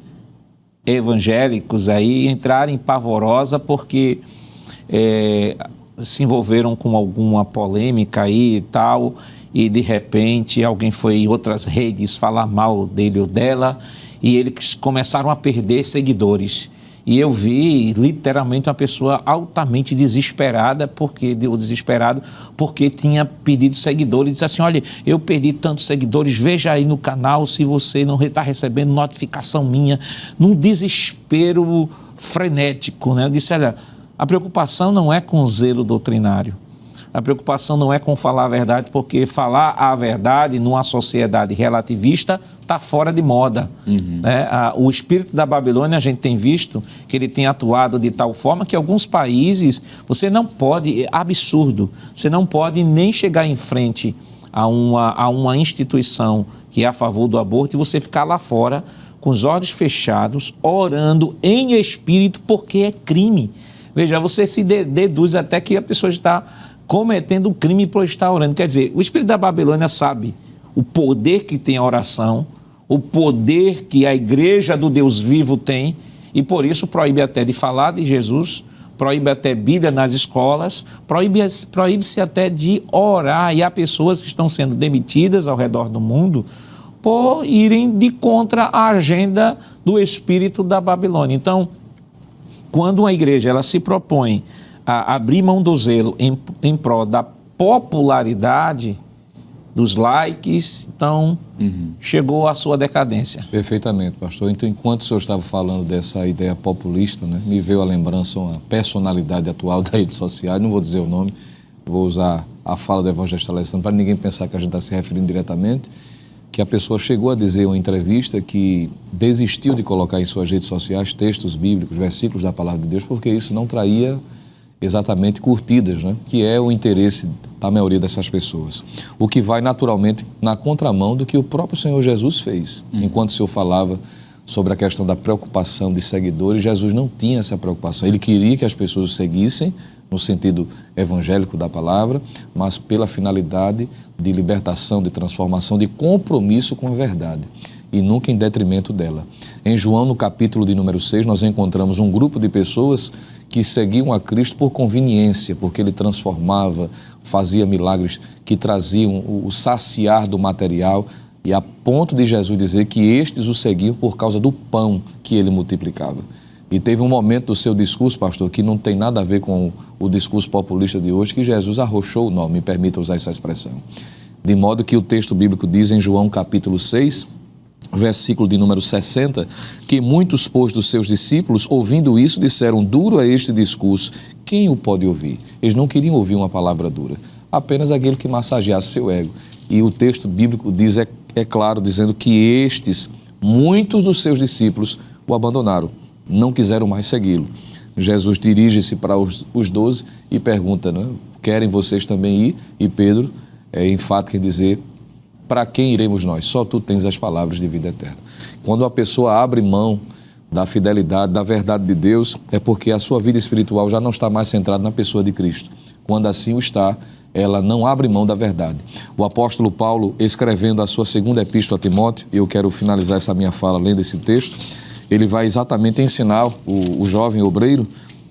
evangélicos aí entrarem pavorosa porque se envolveram com alguma polêmica aí e tal, e de repente alguém foi em outras redes falar mal dele ou dela e eles começaram a perder seguidores. E eu vi literalmente uma pessoa altamente desesperado porque tinha pedido seguidores. Disse assim, olha, eu perdi tantos seguidores, veja aí no canal se você não está recebendo notificação minha, num desespero frenético, né? Eu disse, olha, a preocupação não é com zelo doutrinário. A preocupação não é com falar a verdade, porque falar a verdade numa sociedade relativista está fora de moda. O espírito da Babilônia, a gente tem visto que ele tem atuado de tal forma que alguns países, você não pode, é absurdo, você não pode nem chegar em frente a uma instituição que é a favor do aborto e você ficar lá fora com os olhos fechados, orando em espírito, porque é crime. Veja, você se deduz até que a pessoa está cometendo um crime por estar orando. Quer dizer, o espírito da Babilônia sabe o poder que tem a oração, o poder que a igreja do Deus vivo tem, e por isso proíbe até de falar de Jesus, proíbe até Bíblia nas escolas, proíbe-se até de orar, e há pessoas que estão sendo demitidas ao redor do mundo por irem de contra a agenda do espírito da Babilônia. Então, quando uma igreja ela se propõe a abrir mão do zelo em prol da popularidade, dos likes, então chegou a sua decadência. Perfeitamente, pastor. Então, enquanto o senhor estava falando dessa ideia populista, né, me veio à lembrança uma personalidade atual das redes sociais, não vou dizer o nome, vou usar a fala do evangelista Alessandro para ninguém pensar que a gente está se referindo diretamente, que a pessoa chegou a dizer em uma entrevista que desistiu de colocar em suas redes sociais textos bíblicos, versículos da palavra de Deus, porque isso não traía exatamente curtidas, né? Que é o interesse da maioria dessas pessoas. O que vai naturalmente na contramão do que o próprio Senhor Jesus fez. Enquanto o Senhor falava sobre a questão da preocupação de seguidores, Jesus não tinha essa preocupação. Ele queria que as pessoas o seguissem, no sentido evangélico da palavra, mas pela finalidade de libertação, de transformação, de compromisso com a verdade, e nunca em detrimento dela. Em João, no capítulo de número 6, nós encontramos um grupo de pessoas que seguiam a Cristo por conveniência, porque ele transformava, fazia milagres que traziam o saciar do material, e a ponto de Jesus dizer que estes o seguiam por causa do pão que ele multiplicava. E teve um momento do seu discurso, pastor, que não tem nada a ver com o discurso populista de hoje, que Jesus arrochou o nó, me permita usar essa expressão. De modo que o texto bíblico diz em João capítulo 6, versículo de número 60, que muitos, pois, dos seus discípulos, ouvindo isso, disseram, duro é este discurso, quem o pode ouvir? Eles não queriam ouvir uma palavra dura, apenas aquele que massageasse seu ego. E o texto bíblico diz, é claro, dizendo que estes, muitos dos seus discípulos, o abandonaram, não quiseram mais segui-lo. Jesus dirige-se para os 12 e pergunta, né, querem vocês também ir? E Pedro é enfático em dizer, para quem iremos nós? Só tu tens as palavras de vida eterna. Quando a pessoa abre mão da fidelidade, da verdade de Deus, é porque a sua vida espiritual já não está mais centrada na pessoa de Cristo. Quando assim o está, ela não abre mão da verdade. O apóstolo Paulo, escrevendo a sua segunda epístola a Timóteo, e eu quero finalizar essa minha fala lendo esse texto, ele vai exatamente ensinar o jovem obreiro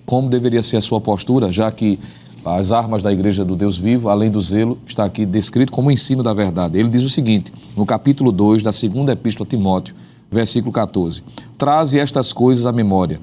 como deveria ser a sua postura, já que as armas da Igreja do Deus Vivo, além do zelo, está aqui descrito como o ensino da verdade. Ele diz o seguinte, no capítulo 2 da segunda epístola a Timóteo, versículo 14, traze estas coisas à memória,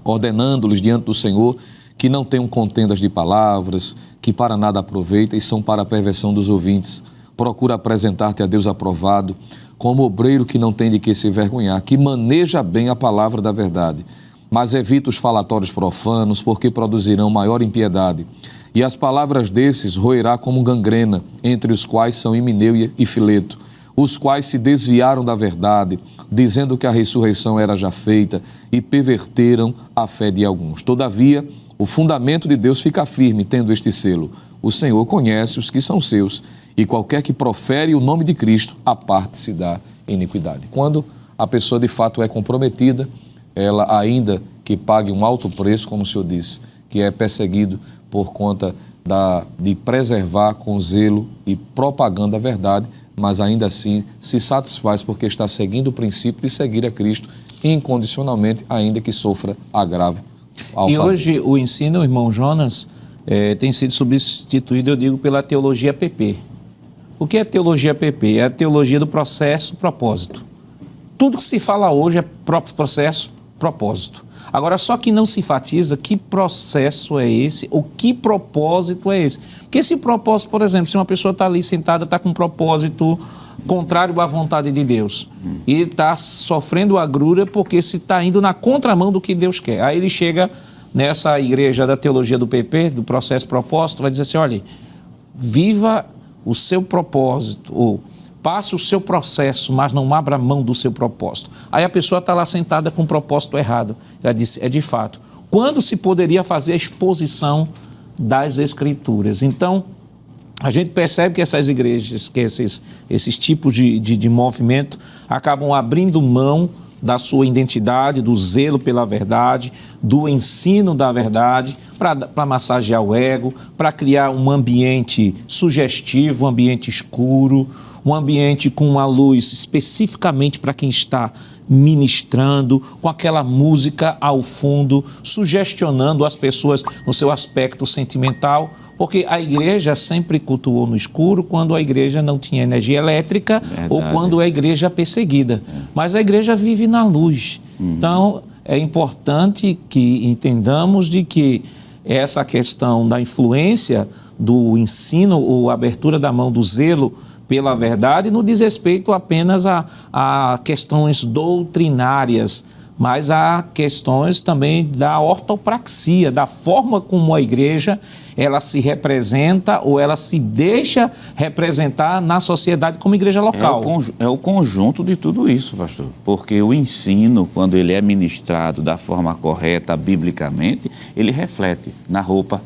ordenando-lhes diante do Senhor que não tenham contendas de palavras, que para nada aproveitam e são para a perversão dos ouvintes. Procura apresentar-te a Deus aprovado, como obreiro que não tem de que se envergonhar, que maneja bem a palavra da verdade. Mas evita os falatórios profanos, porque produzirão maior impiedade. E as palavras desses roerá como gangrena, entre os quais são Himeneu e Fileto, os quais se desviaram da verdade, dizendo que a ressurreição era já feita, e perverteram a fé de alguns. Todavia, o fundamento de Deus fica firme, tendo este selo. O Senhor conhece os que são seus, e qualquer que profere o nome de Cristo, aparte-se da iniquidade. Quando a pessoa de fato é comprometida, ela ainda que pague um alto preço, como o Senhor disse, que é perseguido por conta de preservar com zelo e propaganda a verdade, mas ainda assim se satisfaz porque está seguindo o princípio de seguir a Cristo incondicionalmente, ainda que sofra agravo ao fazer. Hoje o ensino, irmão Jonas, tem sido substituído, eu digo, pela teologia PP. O que é teologia PP? É a teologia do processo, propósito. Tudo que se fala hoje é processo, propósito. Agora, só que não se enfatiza que processo é esse, ou que propósito é esse. Porque esse propósito, por exemplo, se uma pessoa está ali sentada, está com um propósito contrário à vontade de Deus, e está sofrendo agrura porque se está indo na contramão do que Deus quer. Aí ele chega nessa igreja da teologia do PP, do processo propósito, vai dizer assim, olha, viva o seu propósito, ou passe o seu processo, mas não abra mão do seu propósito. Aí a pessoa está lá sentada com um propósito errado. Ela disse, é de fato, quando se poderia fazer a exposição das Escrituras? Então, a gente percebe que essas igrejas, que esses tipos de movimento acabam abrindo mão da sua identidade, do zelo pela verdade, do ensino da verdade, para massagear o ego, para criar um ambiente sugestivo, um ambiente escuro, um ambiente com uma luz especificamente para quem está ministrando, com aquela música ao fundo, sugestionando as pessoas no seu aspecto sentimental, porque a igreja sempre cultuou no escuro quando a igreja não tinha energia elétrica. Verdade. Ou quando a igreja é perseguida. Mas a igreja vive na luz. Então, é importante que entendamos de que essa questão da influência do ensino ou abertura da mão do zelo pela verdade não diz respeito apenas a questões doutrinárias, mas a questões também da ortopraxia, da forma como a igreja ela se representa ou ela se deixa representar na sociedade como igreja local. É o conjunto de tudo isso, pastor, porque o ensino, quando ele é ministrado da forma correta, biblicamente, ele reflete na roupa,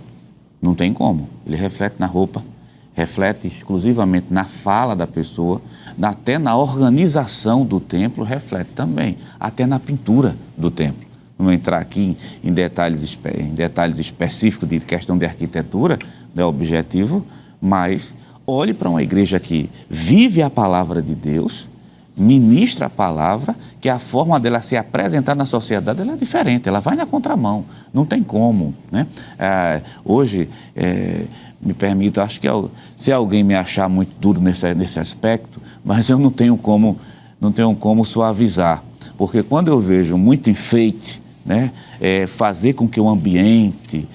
não tem como, ele reflete na roupa, reflete exclusivamente na fala da pessoa, até na organização do templo, reflete também, até na pintura do templo. Não vou entrar aqui em detalhes específicos de questão de arquitetura, não é objetivo, mas olhe para uma igreja que vive a palavra de Deus, ministra a palavra, que a forma dela se apresentar na sociedade ela é diferente, ela vai na contramão, não tem como, né? Hoje, me permito, acho que se alguém me achar muito duro nesse aspecto, mas eu não tenho como suavizar, porque quando eu vejo muito enfeite, né, fazer com que o ambiente,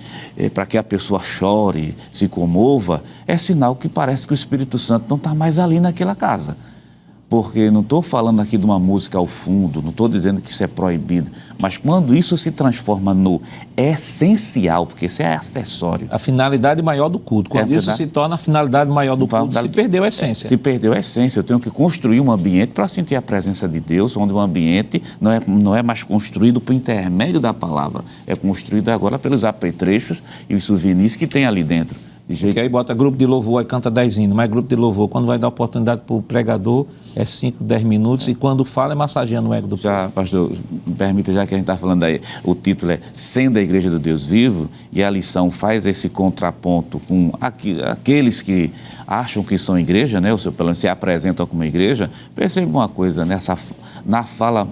para que a pessoa chore, se comova, é sinal que parece que o Espírito Santo não está mais ali naquela casa. Porque não estou falando aqui de uma música ao fundo, não estou dizendo que isso é proibido, mas quando isso se transforma no essencial, porque isso é acessório. A finalidade maior do culto. Quando isso se torna a finalidade maior do culto, se perdeu a essência. Se perdeu a essência. Eu tenho que construir um ambiente para sentir a presença de Deus, onde o ambiente não é mais construído por intermédio da palavra, é construído agora pelos apetrechos e os souvenirs que tem ali dentro Porque aí bota grupo de louvor, aí canta 10 hinos, mas grupo de louvor, quando vai dar oportunidade para o pregador, é 5, 10 minutos, e quando fala é massageando o ego do povo. Já, pastor, me permita, já que a gente está falando aí, o título é Sendo a Igreja do Deus Vivo, e a lição faz esse contraponto com aqueles que acham que são igreja, né, ou pelo menos se apresentam como igreja. Perceba uma coisa, na fala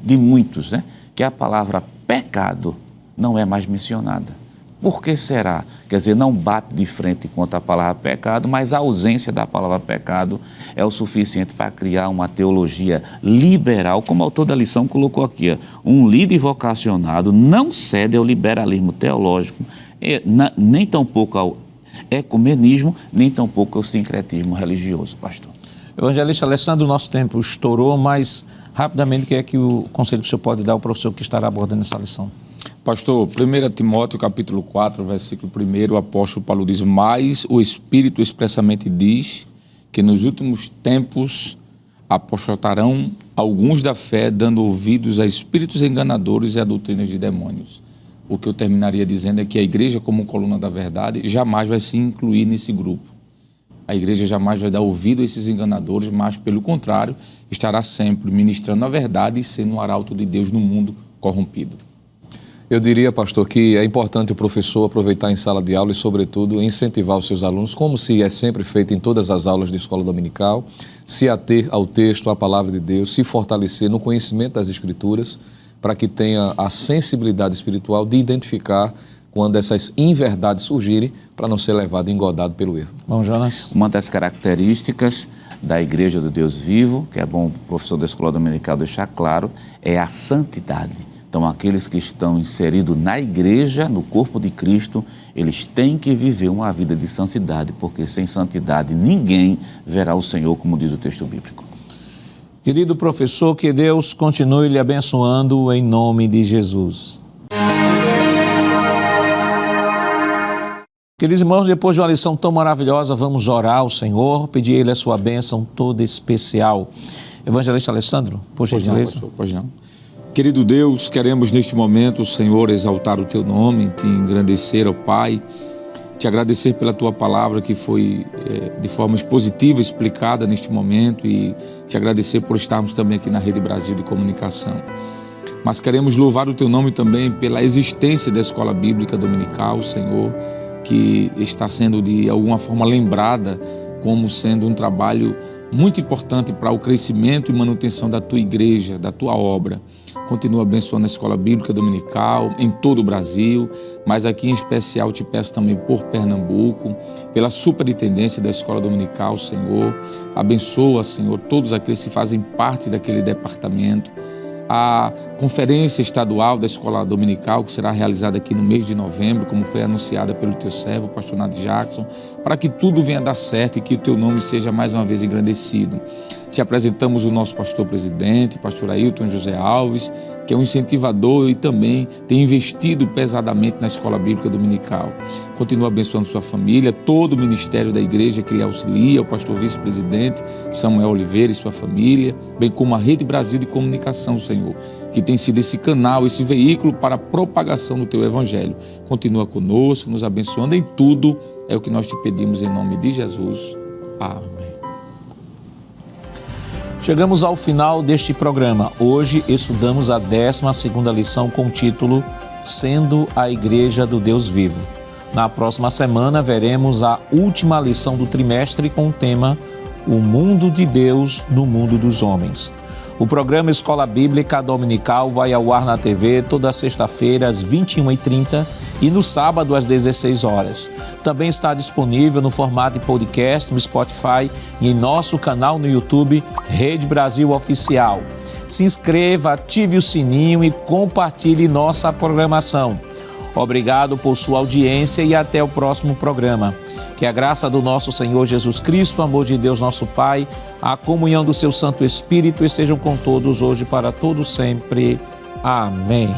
de muitos, né, que a palavra pecado não é mais mencionada. Por que será? Quer dizer, não bate de frente contra a palavra pecado, mas a ausência da palavra pecado é o suficiente para criar uma teologia liberal, como o autor da lição colocou aqui. Um líder vocacionado não cede ao liberalismo teológico, nem tampouco ao ecumenismo, nem tampouco ao sincretismo religioso, pastor. Evangelista Alessandro, nosso tempo estourou, mas rapidamente, o que é que o conselho que o senhor pode dar ao professor que estará abordando essa lição? Pastor, 1 Timóteo, capítulo 4, versículo 1, o apóstolo Paulo diz: mas o Espírito expressamente diz que nos últimos tempos apostatarão alguns da fé, dando ouvidos a espíritos enganadores e a doutrinas de demônios. O que eu terminaria dizendo é que a igreja, como coluna da verdade, jamais vai se incluir nesse grupo. A igreja jamais vai dar ouvido a esses enganadores, mas, pelo contrário, estará sempre ministrando a verdade e sendo um arauto de Deus no mundo corrompido. Eu diria, pastor, que é importante o professor aproveitar em sala de aula e, sobretudo, incentivar os seus alunos, como se é sempre feito em todas as aulas de escola dominical, se ater ao texto, à palavra de Deus, se fortalecer no conhecimento das Escrituras, para que tenha a sensibilidade espiritual de identificar quando essas inverdades surgirem, para não ser levado e engodado pelo erro. Bom, Jonas? Uma das características da Igreja do Deus Vivo, que é bom o professor da escola dominical deixar claro, é a santidade. Então, aqueles que estão inseridos na igreja, no corpo de Cristo, eles têm que viver uma vida de santidade, porque sem santidade ninguém verá o Senhor, como diz o texto bíblico. Querido professor, que Deus continue lhe abençoando em nome de Jesus. Queridos irmãos, depois de uma lição tão maravilhosa, vamos orar ao Senhor, pedir a Ele a sua bênção toda especial. Evangelista Alessandro, por gentileza. Pois não. Querido Deus, queremos neste momento, Senhor, exaltar o Teu nome, Te engrandecer, ó Pai, Te agradecer pela Tua palavra que foi de forma expositiva explicada neste momento e Te agradecer por estarmos também aqui na Rede Brasil de Comunicação. Mas queremos louvar o Teu nome também pela existência da Escola Bíblica Dominical, Senhor, que está sendo de alguma forma lembrada como sendo um trabalho muito importante para o crescimento e manutenção da Tua igreja, da Tua obra. Continua abençoando a Escola Bíblica Dominical em todo o Brasil, mas aqui em especial te peço também por Pernambuco, pela superintendência da Escola Dominical, Senhor. Abençoa, Senhor, todos aqueles que fazem parte daquele departamento. A conferência estadual da Escola Dominical, que será realizada aqui no mês de novembro, como foi anunciada pelo teu servo, o pastor Nath Jackson, para que tudo venha a dar certo e que o teu nome seja mais uma vez engrandecido. Te apresentamos o nosso pastor presidente, pastor Ailton José Alves, que é um incentivador e também tem investido pesadamente na Escola Bíblica Dominical. Continua abençoando sua família, todo o ministério da igreja que lhe auxilia, o pastor vice-presidente Samuel Oliveira e sua família, bem como a Rede Brasil de Comunicação, Senhor, que tem sido esse canal, esse veículo para a propagação do teu evangelho. Continua conosco, nos abençoando em tudo, é o que nós te pedimos em nome de Jesus. Amém. Chegamos ao final deste programa. Hoje estudamos a 12ª lição com o título Sendo a Igreja do Deus Vivo. Na próxima semana veremos a última lição do trimestre com o tema O Mundo de Deus no Mundo dos Homens. O programa Escola Bíblica Dominical vai ao ar na TV toda sexta-feira às 21h30 e no sábado às 16 horas. Também está disponível no formato de podcast no Spotify e em nosso canal no YouTube, Rede Brasil Oficial. Se inscreva, ative o sininho e compartilhe nossa programação. Obrigado por sua audiência e até o próximo programa. Que a graça do nosso Senhor Jesus Cristo, o amor de Deus nosso Pai, a comunhão do seu Santo Espírito estejam com todos hoje para todos sempre. Amém.